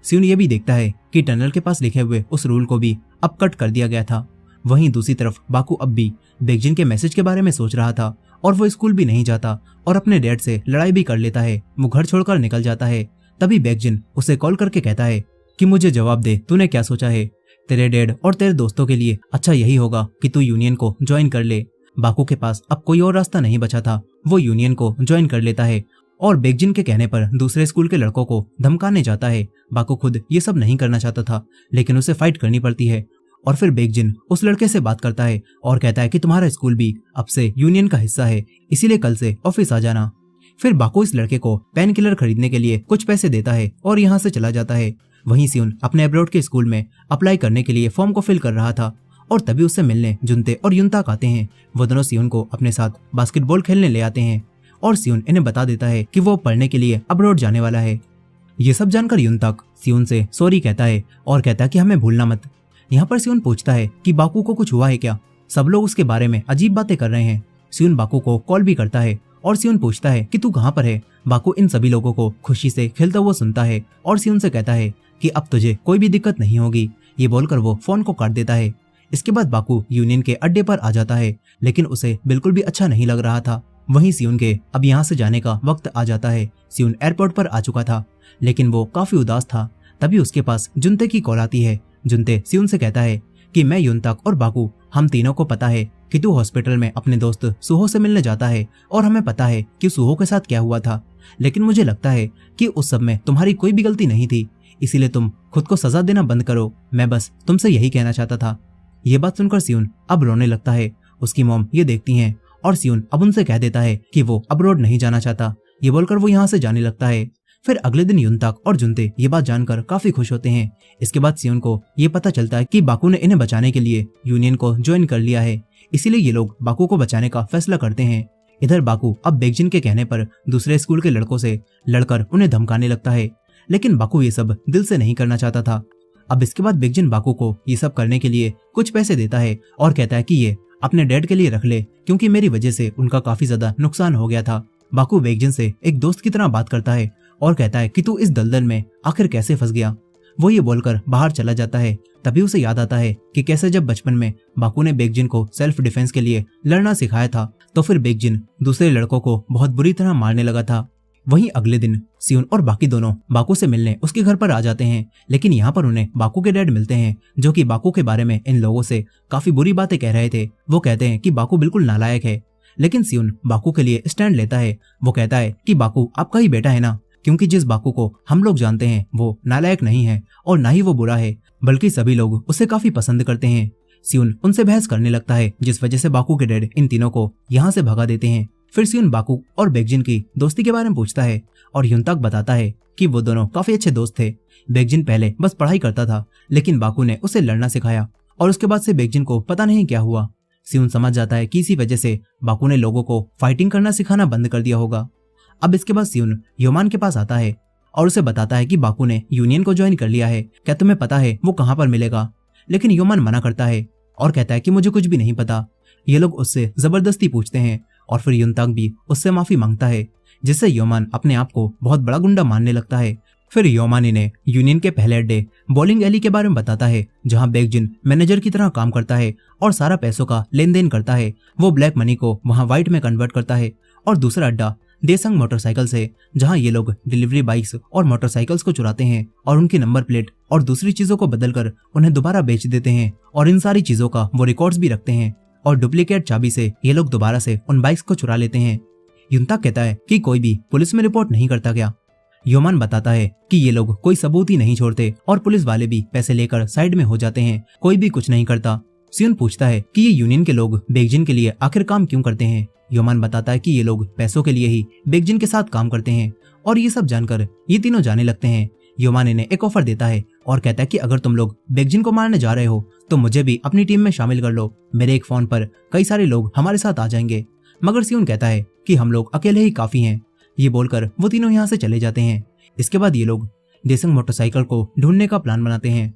सियुन ये भी देखता है कि टनल के पास लिखे हुए उस रूल को भी अब कट कर दिया गया था। वहीं दूसरी तरफ बाकू अब भी बेकजिन के मैसेज के बारे में सोच रहा था और वो स्कूल भी नहीं जाता और अपने डैड से लड़ाई भी कर लेता है। वो घर छोड़कर निकल जाता है। तभी बेकजिन उसे कॉल करके कहता है कि मुझे जवाब दे, तूने क्या सोचा है? तेरे डैड और तेरे दोस्तों के लिए अच्छा यही होगा कि तू यूनियन को ज्वाइन कर ले। बाकू के पास अब कोई और रास्ता नहीं बचा था। वो यूनियन को ज्वाइन कर लेता है और बेकजिन के कहने पर दूसरे स्कूल के लड़कों को धमकाने जाता है। बाकू खुद ये सब नहीं करना चाहता था, लेकिन उसे फाइट करनी पड़ती है। और फिर बेकजिन उस लड़के से बात करता है और कहता है कि तुम्हारा स्कूल भी अब से यूनियन का हिस्सा है, इसीलिए कल से ऑफिस आ जाना। फिर बाकू इस लड़के को पेन किलर खरीदने के लिए कुछ पैसे देता है और यहाँ से चला जाता है। वहीं सियुन अपने अब्रॉड के स्कूल में अप्लाई करने के लिए फॉर्म को फिल कर रहा था और तभी उससे मिलने जुनते और युनताक आते हैं। वो दोनों सियुन को अपने साथ बास्केटबॉल खेलने ले आते हैं और सियुन इन्हें बता देता है कि वो पढ़ने के लिए अब्रॉड जाने वाला है। ये सब जानकर युनताक सियुन से सॉरी कहता है और कहता है कि हमें भूलना मत। यहाँ पर सियुन पूछता है कि बाकू को कुछ हुआ है क्या? सब लोग उसके बारे में अजीब बातें कर रहे हैं। सियुन बाकू को कॉल भी करता है और सियुन पूछता है कि तू कहाँ पर है? बाकू इन सभी लोगों को खुशी से खेलता हुआ सुनता है और सियुन से कहता है कि अब तुझे कोई भी दिक्कत नहीं होगी। ये बोलकर वो फोन को काट देता है। इसके बाद बाकू यूनियन के अड्डे पर आ जाता है, लेकिन उसे बिल्कुल भी अच्छा नहीं लग रहा था। वहीं सियुन के अब यहाँ से जाने का वक्त आ जाता है। सियुन एयरपोर्ट पर आ चुका था, लेकिन वो काफी उदास था। तभी उसके पास जुनते की कॉल आती है। जुनते सियुन से कहता है कि मैं युनताक और बाकू हम तीनों को पता है कि तू हॉस्पिटल में अपने दोस्त सुहो से मिलने जाता है और हमें पता है कि सुहो के साथ क्या हुआ था, लेकिन मुझे लगता है कि उस सब में तुम्हारी कोई भी गलती नहीं थी, इसीलिए तुम खुद को सजा देना बंद करो। मैं बस तुमसे यही कहना चाहता था। ये बात सुनकर सियुन अब रोने लगता है। उसकी मॉम ये देखती हैं और सियुन अब उनसे कह देता है कि वो अब्रॉड नहीं जाना चाहता। ये बोलकर वो यहाँ से जाने लगता है। फिर अगले दिन युनताक और जुनते ये बात जानकर काफी खुश होते हैं। इसके बाद सियुन को ये पता चलता है कि बाकू ने इन्हें बचाने के लिए यूनियन को ज्वाइन कर लिया है, इसीलिए ये लोग बाकू को बचाने का फैसला करते हैं। इधर बाकू अब बेकजिन के कहने पर दूसरे स्कूल के लड़कों से लड़कर उन्हें धमकाने लगता है, लेकिन बाकू ये सब दिल से नहीं करना चाहता था। अब इसके बाद बेकजिन बाकू को ये सब करने के लिए कुछ पैसे देता है और कहता है कि ये अपने डैड के लिए रख ले, क्योंकि मेरी वजह से उनका काफी ज्यादा नुकसान हो गया था। बाकू बेकजिन से एक दोस्त की तरह बात करता है और कहता है कि तू इस दलदल में आखिर कैसे फंस गया। वो ये बोलकर बाहर चला जाता है। तभी उसे याद आता है कि कैसे जब बचपन में बाकू ने बेकजिन को सेल्फ डिफेंस के लिए लड़ना सिखाया था, तो फिर बेकजिन दूसरे लड़कों को बहुत बुरी तरह मारने लगा था। वहीं अगले दिन सियुन और बाकी दोनों बाकू से मिलने उसके घर पर आ जाते हैं, लेकिन यहाँ पर उन्हें बाकू के डैड मिलते हैं, जो कि बाकू के बारे में इन लोगों से काफी बुरी बातें कह रहे थे। वो कहते हैं कि बाकू बिल्कुल नालायक है, लेकिन सियुन बाकू के लिए स्टैंड लेता है। वो कहता है कि बाकू आपका ही बेटा है ना, क्योंकि जिस बाकू को हम लोग जानते हैं वो नालायक नहीं है और ना ही वो बुरा है, बल्कि सभी लोग उसे काफी पसंद करते हैं। सियुन उनसे बहस करने लगता है, जिस वजह से बाकू के डैड इन तीनों को यहाँ से भगा देते हैं। फिर सियुन बाकू और बेकजिन की दोस्ती के बारे में पूछता है और युनताक बताता है कि वो दोनों काफी अच्छे दोस्त थे। बेकजिन पहले बस पढ़ाई करता था, लेकिन बाकू ने उसे लड़ना सिखाया और उसके बाद से बेकजिन को पता नहीं क्या हुआ। सियुन समझ जाता है कि इसी वजह से बाकू ने लोगों को फाइटिंग करना सिखाना बंद कर दिया होगा। अब इसके बाद सियुन योमान के पास आता है और उसे बताता है कि बाकू ने यूनियन को ज्वाइन कर लिया है, क्या तुम्हें पता है वो कहाँ पर मिलेगा? लेकिन योमान मना करता है और कहता है कि मुझे कुछ भी नहीं पता। ये लोग उससे जबरदस्ती पूछते हैं और फिर युनताक भी उससे माफी मांगता है, जिससे योमान अपने आप को बहुत बड़ा गुंडा मानने लगता है। फिर योमान इन्हें यूनियन के पहले अड्डे बॉलिंग एली के बारे में बताता है, जहां बेकजिन मैनेजर की तरह काम करता है और सारा पैसों का लेन देन करता है। वो ब्लैक मनी को वहां व्हाइट में कन्वर्ट करता है। और दूसरा अड्डा देसंग मोटरसाइकिल्स है, जहां ये लोग डिलीवरी बाइक्स और मोटरसाइकिल्स को चुराते हैं और उनकी नंबर प्लेट और दूसरी चीजों को बदलकर उन्हें दोबारा बेच देते हैं, और इन सारी चीजों का वो रिकॉर्ड्स भी रखते हैं और डुप्लीकेट चाबी से ये लोग दोबारा से उन बाइक्स को चुरा लेते हैं। युनताक कहता है कि कोई भी पुलिस में रिपोर्ट नहीं करता क्या, योमान बताता है कि ये लोग कोई सबूत ही नहीं छोड़ते और पुलिस वाले भी पैसे लेकर साइड में हो जाते हैं, कोई भी कुछ नहीं करता। सियोन पूछता है कि ये यूनियन के लोग बेकजिन के लिए आखिर काम क्यों करते हैं। योमान बताता है कि ये लोग पैसों के लिए ही बेकजिन के साथ काम करते हैं और ये सब जानकर ये तीनों जाने लगते हैं। योमान इन्हें एक ऑफर देता है और कहता है कि अगर तुम लोग बेकजिन को मारने जा रहे हो तो मुझे भी अपनी टीम में शामिल कर लो, मेरे एक फोन पर कई सारे लोग हमारे साथ आ जाएंगे। मगर सियोन कहता है कि हम लोग अकेले ही काफी हैं। ये बोलकर वो तीनों यहाँ से चले जाते हैं। इसके बाद ये लोग देसंग मोटरसाइकिल को ढूंढने का प्लान बनाते हैं,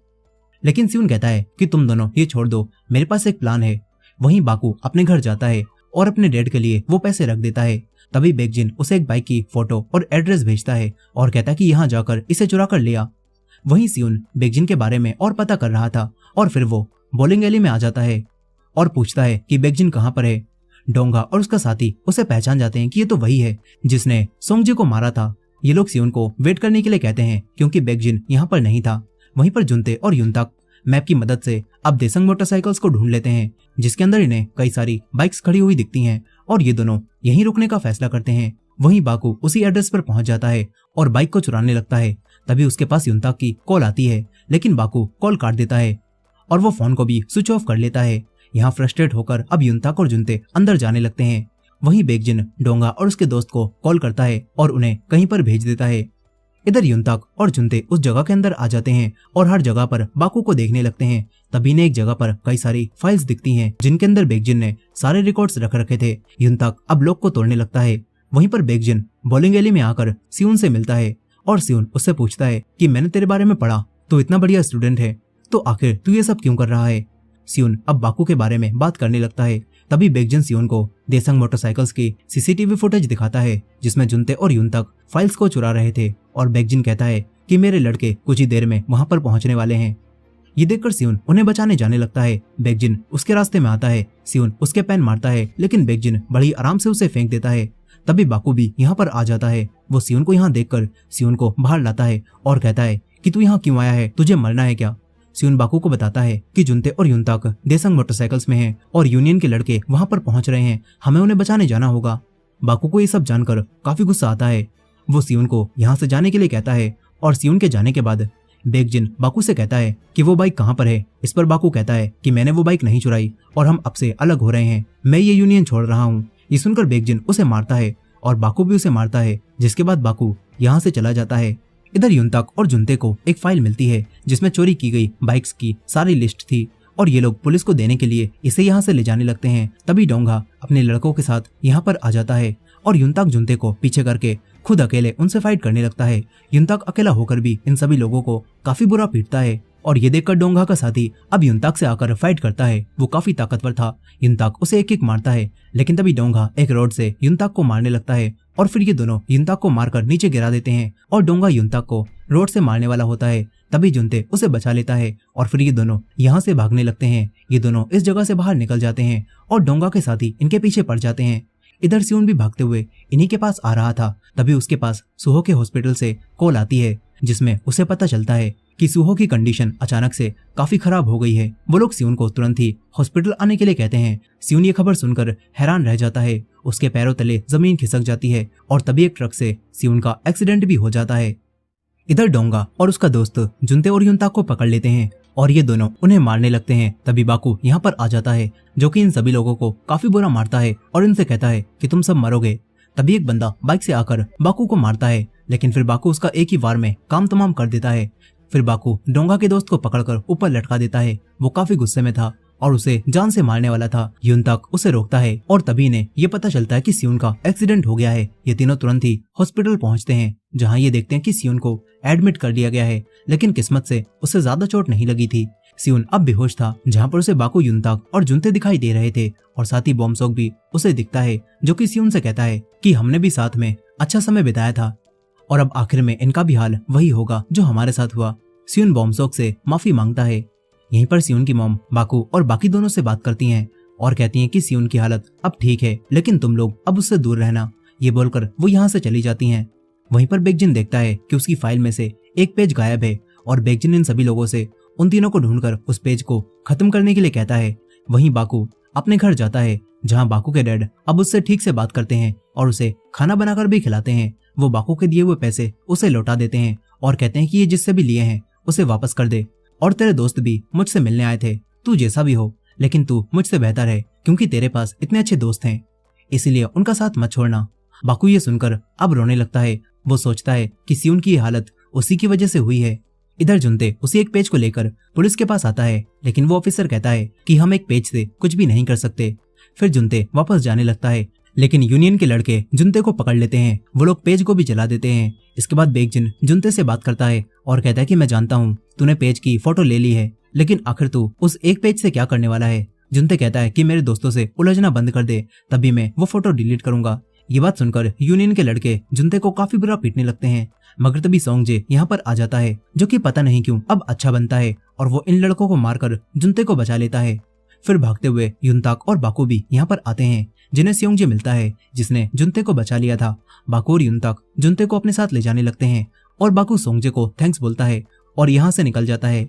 लेकिन सियोन कहता है कि तुम दोनों ये छोड़ दो, मेरे पास एक प्लान है। वहीं बाकू अपने घर जाता है और अपने डैड के लिए वो पैसे रख देता है। तभी बेकजिन उसे एक बाइक की फोटो और एड्रेस भेजता है और कहता है कि यहाँ जाकर इसे चुरा कर ले आ। वहीं सियोन बेकजिन के बारे में और पता कर रहा था और फिर वो बॉलिंग एली में आ जाता है और पूछता है कि बेकजिन कहाँ पर है। डोंगा और उसका साथी उसे पहचान जाते हैं कि ये तो वही है जिसने सोंगजी को मारा था। ये लोग सियोन को वेट करने के लिए कहते हैं क्योंकि बेकजिन यहाँ पर नहीं था। वहीं पर जुनते और युनताक मैप की मदद से अब देसंग मोटरसाइकिल्स को ढूंढ लेते हैं, जिसके अंदर इन्हें कई सारी बाइक्स खड़ी हुई दिखती हैं और ये दोनों यहीं रुकने का फैसला करते हैं। वहीं बाकू उसी एड्रेस पर पहुंच जाता है और बाइक को चुराने लगता है। तभी उसके पास युनताक की कॉल आती है, लेकिन बाकू कॉल काट देता है और वो फोन को भी स्विच ऑफ कर लेता है। यहाँ फ्रस्ट्रेट होकर अब युनताक और जुनते अंदर जाने लगते हैं। वहीं बेकजिन डोंगा और उसके दोस्त को कॉल करता है और उन्हें कहीं पर भेज देता है। इधर युनताक और जुनते उस जगह के अंदर आ जाते हैं और हर जगह पर बाकू को देखने लगते हैं। तभी ने एक जगह पर कई सारी फाइल्स दिखती हैं जिनके अंदर बेकजिन ने सारे रिकॉर्ड्स रख रखे थे। युनताक अब लॉक को तोड़ने लगता है। वहीं पर बेकजिन बॉलिंग एली में आकर सियोन से मिलता है और सियोन उससे पूछता है कि मैंने तेरे बारे में पढ़ा, तो इतना बढ़िया स्टूडेंट है, तो आखिर तू ये सब क्यों कर रहा है। सियोन अब बाकू के बारे में बात करने लगता है। तभी बेकजिन सियोन को देसंग मोटरसाइकिल्स की सीसीटीवी फुटेज दिखाता है जिसमें जुनते और युनताक फाइल्स को चुरा रहे थे और बेकजिन कहता है कि मेरे लड़के कुछ ही देर में वहां पर पहुंचने वाले हैं। ये देखकर सियोन उन्हें बचाने जाने लगता है। बेकजिन उसके रास्ते में आता है। सियोन उसके पैन मारता है, लेकिन बेकजिन बड़ी आराम से उसे फेंक देता है। तभी बाकू भी यहाँ पर आ जाता है। वो सियोन को यहाँ देखकर सियोन को बाहर लाता है और कहता है कि तू यहाँ क्यों आया है, तुझे मरना है क्या। सियोन बाकू को बताता है कि जुनते और युनताक देसंग मोटरसाइकिल्स में हैं और यूनियन के लड़के वहां पर पहुंच रहे हैं, हमें उन्हें बचाने जाना होगा। बाकू को ये सब जानकर काफी गुस्सा आता है। वो सियोन को यहाँ से जाने के लिए कहता है और सियोन के जाने के बाद बेकजिन बाकू से कहता है कि वो बाइक कहाँ पर है। इस पर बाकू कहता है कि मैंने वो बाइक नहीं चुराई और हम अब से अलग हो रहे हैं, मैं ये यूनियन छोड़ रहा हूँ। ये सुनकर बेकजिन उसे मारता है और बाकू भी उसे मारता है, जिसके बाद बाकू यहाँ से चला जाता है। इधर युनताक और जुनते को एक फाइल मिलती है जिसमें चोरी की गई बाइक्स की सारी लिस्ट थी और ये लोग पुलिस को देने के लिए इसे यहाँ से ले जाने लगते हैं। तभी डोंगा अपने लड़कों के साथ यहाँ पर आ जाता है और युनताक जुनते को पीछे करके खुद अकेले उनसे फाइट करने लगता है। युनताक अकेला होकर भी इन सभी लोगों को काफी बुरा पीटता है और ये देखकर डोंगा का साथी अब युनताक से आकर फाइट करता है। वो काफी ताकतवर था। युनताक उसे एक किक मारता है, लेकिन तभी डोंगा एक रॉड से युनताक को मारने लगता है और फिर ये दोनों युनताक को मारकर नीचे गिरा देते हैं और डोंगा युनताक को रोड से मारने वाला होता है। तभी जुनते उसे बचा लेता है और फिर ये दोनों यहाँ से भागने लगते हैं। ये दोनों इस जगह से बाहर निकल जाते हैं और डोंगा के साथी इनके पीछे पड़ जाते हैं। इधर सियोन भी भागते हुए इन्हीं के पास आ रहा था। तभी उसके पास सुहो के हॉस्पिटल से कॉल आती है जिसमें उसे पता चलता है कि सुहो की कंडीशन अचानक से काफी खराब हो गई है। वो लोग सियोन को तुरंत ही हॉस्पिटल आने के लिए कहते हैं। सियोन ये खबर सुनकर हैरान रह जाता है। उसके पैरों तले जमीन खिसक जाती है और तभी एक ट्रक से सियोन का एक्सीडेंट भी हो जाता है। इधर डोंगा और उसका दोस्त जुनते और युनताक को पकड़ लेते हैं और ये दोनों उन्हें मारने लगते हैं। तभी बाकू यहाँ पर आ जाता है जो कि इन सभी लोगों को काफी बुरा मारता है और इनसे कहता है कि तुम सब मरोगे। तभी एक बंदा बाइक से आकर बाकू को मारता है, लेकिन फिर बाकू उसका एक ही वार में काम तमाम कर देता है। फिर बाकू डोंगा के दोस्त को पकड़कर ऊपर लटका देता है। वो काफी गुस्से में था और उसे जान से मारने वाला था। युनताक उसे रोकता है और तभी इन्हें ये पता चलता है कि सियोन का एक्सीडेंट हो गया है। ये तीनों तुरंत ही हॉस्पिटल पहुंचते हैं जहां ये देखते हैं कि सियोन को एडमिट कर लिया गया है, लेकिन किस्मत से उसे ज्यादा चोट नहीं लगी थी। सियोन अब बेहोश था, जहां पर उसे बाकू, युनताक और जुनते दिखाई दे रहे थे और साथ ही बॉम्सोक भी उसे दिखता है जो कि सियोन से कहता है कि हमने भी साथ में अच्छा समय बिताया था और अब आखिर में इनका भी हाल वही होगा जो हमारे साथ हुआ। सियोन बॉम्सोक से माफी मांगता है। यहीं पर सियोन की मॉम बाकू और बाकी दोनों से बात करती हैं और कहती हैं कि सियोन की हालत अब ठीक है, लेकिन तुम लोग अब उससे दूर रहना। ये बोलकर वो यहाँ से चली जाती हैं। वहीं पर बेकजिन देखता है कि उसकी फाइल में से एक पेज गायब है और बेकजिन इन सभी लोगों से उन तीनों को ढूंढकर उस पेज को खत्म करने के लिए कहता है। वहीं बाकू अपने घर जाता है जहाँ बाकू के डैड अब उससे ठीक से बात करते हैं और उसे खाना बनाकर भी खिलाते हैं। वो बाकू के दिए हुए पैसे उसे लौटा देते हैं और कहते हैं कि ये जिससे भी लिए हैं उसे वापस कर दे, और तेरे दोस्त भी मुझसे मिलने आए थे, तू जैसा भी हो लेकिन तू मुझसे बेहतर है क्योंकि तेरे पास इतने अच्छे दोस्त हैं, इसीलिए उनका साथ मत छोड़ना। बाकू ये सुनकर अब रोने लगता है। वो सोचता है कि सियोन की ये हालत उसी की वजह से हुई है। इधर जुनते उसी एक पेज को लेकर पुलिस के पास आता है, लेकिन वो ऑफिसर कहता है कि हम एक पेज से कुछ भी नहीं कर सकते। फिर जुनते वापस जाने लगता है, लेकिन यूनियन के लड़के जुनते को पकड़ लेते हैं। वो लोग पेज को भी जला देते हैं। इसके बाद बेकजिन जुनते से बात करता है और कहता है कि मैं जानता हूँ तूने पेज की फोटो ले ली है, लेकिन आखिर तू उस एक पेज से क्या करने वाला है। जुनते कहता है कि मेरे दोस्तों से उलझना बंद कर दे, तभी मैं वो फोटो डिलीट करूंगा। ये बात सुनकर यूनियन के लड़के जुनते को काफी बुरा पीटने लगते हैं, मगर तभी सोंगजे यहाँ पर आ जाता है, जो कि पता नहीं क्यों अब अच्छा बनता है और वो इन लड़कों को मारकर जुनते को बचा लेता है। फिर भागते हुए युनताक और बाकू भी यहाँ पर आते हैं, जिन्हें सोंगजे मिलता है जिसने जुनते को बचा लिया था। बाकू और युनताक जुनते को अपने साथ ले जाने लगते हैं और बाकू सोंगजे को थैंक्स बोलता है और यहाँ से निकल जाता है।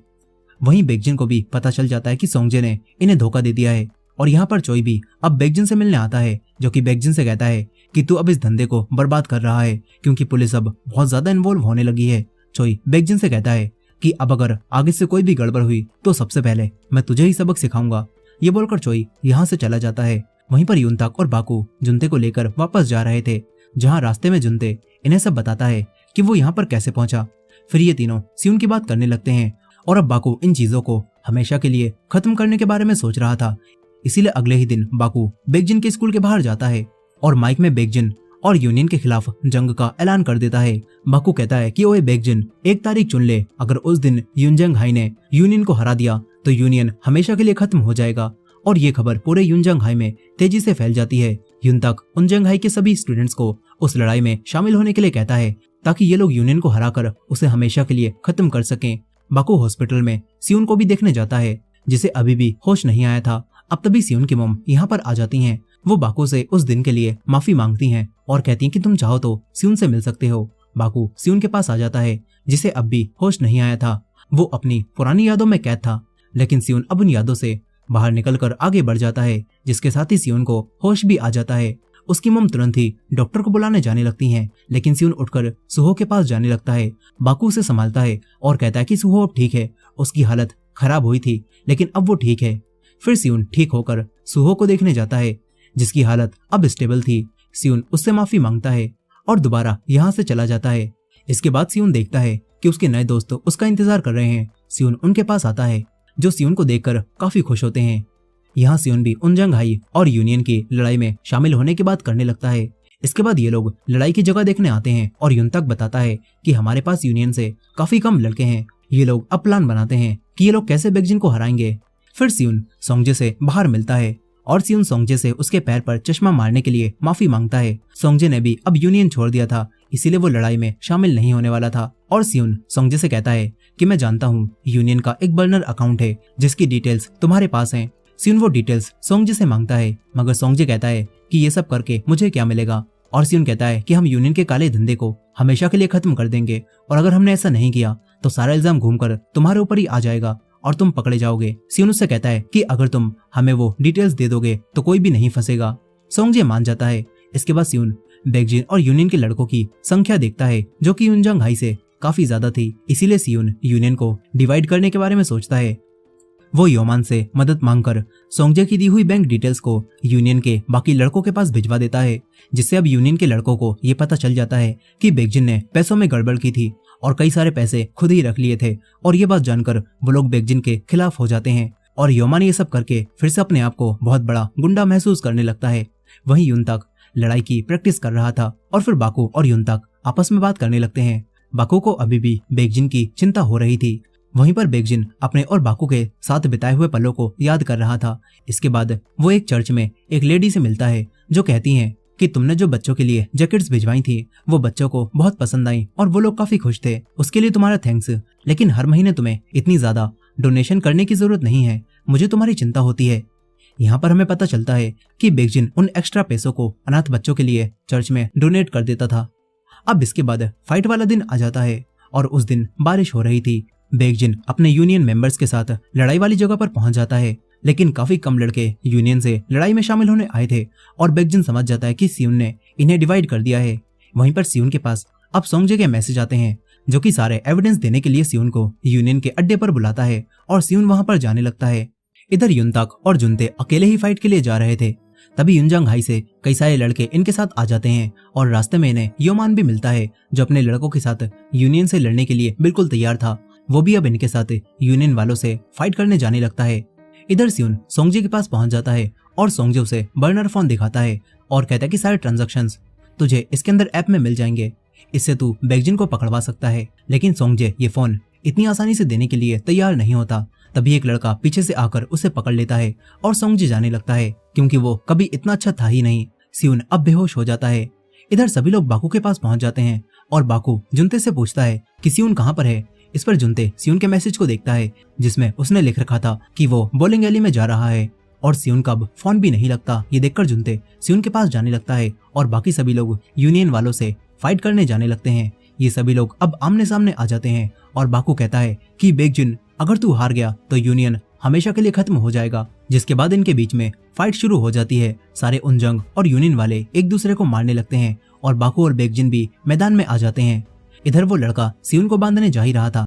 वहीं बेकजिन को भी पता चल जाता है कि सोंगजे ने इन्हें धोखा दे दिया है और यहाँ पर चोई भी अब बेकजिन से मिलने आता है, जो कि बेकजिन से कहता है कि तू अब इस धंधे को बर्बाद कर रहा है क्योंकि पुलिस अब बहुत ज्यादा इन्वॉल्व होने लगी है। चोई बेकजिन से कहता है कि अब अगर आगे से कोई भी गड़बड़ हुई तो सबसे पहले मैं तुझे ही सबक सिखाऊंगा। ये बोलकर चोई यहाँ से चला जाता है। वहीं पर युनताक और बाकू जुनते को लेकर वापस जा रहे थे, जहाँ रास्ते में जुनते इन्हें सब बताता है कि वो यहाँ पर कैसे पहुंचा। फिर ये तीनों सियोन की बात करने लगते हैं और अब बाकू इन चीजों को हमेशा के लिए खत्म करने के बारे में सोच रहा था। इसीलिए अगले ही दिन बाकू बेकजिन के स्कूल के बाहर जाता है और माइक में बेकजिन और यूनियन के खिलाफ जंग का ऐलान कर देता है। बाकू कहता है कि ओए बेकजिन, एक तारीख चुन ले, अगर उस दिन युनजंग हाई ने यूनियन को हरा दिया तो यूनियन हमेशा के लिए खत्म हो जाएगा। और ये खबर पूरे युनजंग हाई में तेजी से फैल जाती है। युनताक उनजंग हाई के सभी स्टूडेंट्स को उस लड़ाई में शामिल होने के लिए कहता है ताकि ये लोग यूनियन को हराकर उसे हमेशा के लिए खत्म कर सकें। बाकू हॉस्पिटल में सियोन को भी देखने जाता है, जिसे अभी भी होश नहीं आया था। अब तभी सियोन की मॉम यहाँ पर आ जाती हैं। वो बाकू से उस दिन के लिए माफी मांगती हैं और कहती हैं कि तुम चाहो तो सियोन से मिल सकते हो। बाकू सियोन के पास आ जाता है, जिसे अब भी होश नहीं आया था। वो अपनी पुरानी यादों में कैद था, लेकिन सियोन अब उन यादों से बाहर निकलकर आगे बढ़ जाता है, जिसके साथ ही सियोन को होश भी आ जाता है। उसकी मॉम तुरंत ही डॉक्टर को बुलाने जाने लगती हैं, लेकिन सियोन उठकर सुहो के पास जाने लगता है। बाकू उसे संभालता है और कहता है कि सुहो अब ठीक है, उसकी हालत खराब हुई थी लेकिन अब वो ठीक है। फिर सियोन ठीक होकर सुहो को देखने जाता है, जिसकी हालत अब स्टेबल थी। सियोन उससे माफी मांगता है और दोबारा यहाँ से चला जाता है। इसके बाद सियोन देखता है कि उसके नए दोस्त उसका इंतजार कर रहे हैं। सियोन उनके पास आता है, जो सियोन को देखकर काफी खुश होते हैं। यहाँ सियोन भी उनजंग हाई और यूनियन की लड़ाई में शामिल होने की बात करने लगता है। इसके बाद ये लोग लड़ाई की जगह देखने आते हैं और युनताक बताता है कि हमारे पास यूनियन से काफी कम लड़के हैं। ये लोग अब प्लान बनाते हैं कि ये लोग कैसे बेकजिन को हराएंगे। फिर सियोन सोंगजे से बाहर मिलता है और सियोन सोंगजे से उसके पैर पर चश्मा मारने के लिए माफी मांगता है। सोंगजे ने भी अब यूनियन छोड़ दिया था, इसीलिए वो लड़ाई में शामिल नहीं होने वाला था। और सियोन सोंगजे से कहता है कि मैं जानता हूँ यूनियन का एक बर्नर अकाउंट है जिसकी डिटेल्स तुम्हारे पास हैं। सियोन वो डिटेल्स सोंगजे से मांगता है, मगर सोंगजे कहता है कि ये सब करके मुझे क्या मिलेगा। और सियोन कहता है कि हम यूनियन के काले धंधे को हमेशा के लिए खत्म कर देंगे, और अगर हमने ऐसा नहीं किया तो सारा इल्जाम घूमकर तुम्हारे ऊपर ही आ जाएगा और तुम पकड़े जाओगे। सियोन उससे कहता है कि अगर तुम हमें वो डिटेल्स दे दोगे तो कोई भी नहीं फंसेगा। सोंगजे मान जाता है। इसके बाद सियोन बेकजिन और यूनियन के लड़कों की संख्या देखता है, जो कि युनजंग हाई से काफी ज्यादा थी। इसीलिए सियोन यूनियन को डिवाइड करने के बारे में सोचता है। वो योमान से मदद मांगकर सोंगजे की दी हुई बैंक डिटेल्स को यूनियन के बाकी लड़कों के पास भिजवा देता है, जिससे अब यूनियन के लड़कों को ये पता चल जाता है कि बेकजिन ने पैसों में गड़बड़ की थी और कई सारे पैसे खुद ही रख लिए थे। और ये बात जानकर वो लोग बेकजिन के खिलाफ हो जाते हैं और योमान ये सब करके फिर से अपने आप को बहुत बड़ा गुंडा महसूस करने लगता है। वहीं युनताक लड़ाई की प्रैक्टिस कर रहा था और फिर बाकू और युनताक आपस में बात करने लगते हैं। बाकू को अभी भी बेकजिन की चिंता हो रही थी। वहीं पर बेकजिन अपने और बाकू के साथ बिताए हुए पलों को याद कर रहा था। इसके बाद वो एक चर्च में एक लेडी से मिलता है, जो कहती हैं कि तुमने जो बच्चों के लिए जैकेट्स भिजवाई थी वो बच्चों को बहुत पसंद आई और वो लोग काफी खुश थे। उसके लिए तुम्हारा थैंक्स, लेकिन हर महीने तुम्हें इतनी ज्यादा डोनेशन करने की जरूरत नहीं है, मुझे तुम्हारी चिंता होती है। यहाँ पर हमें पता चलता है कि बेकजिन उन एक्स्ट्रा पैसों को अनाथ बच्चों के लिए चर्च में डोनेट कर देता था। अब इसके बाद फाइट वाला दिन आ जाता है और उस दिन बारिश हो रही थी। बेकजिन अपने यूनियन मेंबर्स के साथ लड़ाई वाली जगह पर पहुंच जाता है, लेकिन काफी कम लड़के यूनियन से लड़ाई में शामिल होने आए थे और बेकजिन समझ जाता है कि सियुन ने इन्हें डिवाइड कर दिया है। वहीं पर सियुन के पास अब सोंगजे के मैसेज आते हैं जो कि सारे एविडेंस देने के लिए सियुन को यूनियन के अड्डे पर बुलाता है और सियुन वहां पर जाने लगता है। इधर युनताक और जुनते अकेले ही फाइट के लिए जा रहे थे। तभी युनजांग हाई से कई सारे लड़के इनके साथ आ जाते हैं और रास्ते में इन्हें योमान भी मिलता है जो अपने लड़कों के साथ यूनियन से लड़ने के लिए बिल्कुल तैयार था। वो भी अब इनके साथ यूनियन वालों से फाइट करने जाने लगता है। इधर सियुन सोंगजे के पास पहुंच जाता है और सोंगजे उसे बर्नर फोन दिखाता है और कहता है कि सारे ट्रांजैक्शंस तुझे इसके अंदर ऐप में मिल जाएंगे, इससे तू बेकजिन को पकड़वा सकता है। लेकिन सोंगजे ये फोन इतनी आसानी से देने के लिए तैयार नहीं होता। तभी एक लड़का पीछे से आकर उसे पकड़ लेता है और सोंगजे जाने लगता है क्योंकि वो कभी इतना अच्छा था ही नहीं। सियुन अब बेहोश हो जाता है। इधर सभी लोग बाकू के पास पहुंच जाते हैं और बाकू जुनते से पूछता है कि सियुन कहाँ पर है। इस पर जुनते सियुन के मैसेज को देखता है जिसमें उसने लिख रखा था कि वो बॉलिंग एली में जा रहा है और सियुन का अब फोन भी नहीं लगता। ये देखकर जुनते सियुन के पास जाने लगता है और बाकी सभी लोग यूनियन वालों से फाइट करने जाने लगते हैं। ये सभी लोग अब आमने सामने आ जाते हैं और बाकू कहता है कि बेकजिन अगर तू हार गया तो यूनियन हमेशा के लिए खत्म हो जाएगा। जिसके बाद इनके बीच में फाइट शुरू हो जाती है। सारे उनजंग और यूनियन वाले एक दूसरे को मारने लगते हैं और बाकू और बेकजिन भी मैदान में आ जाते हैं। इधर वो लड़का सियुन को बांधने जा ही रहा था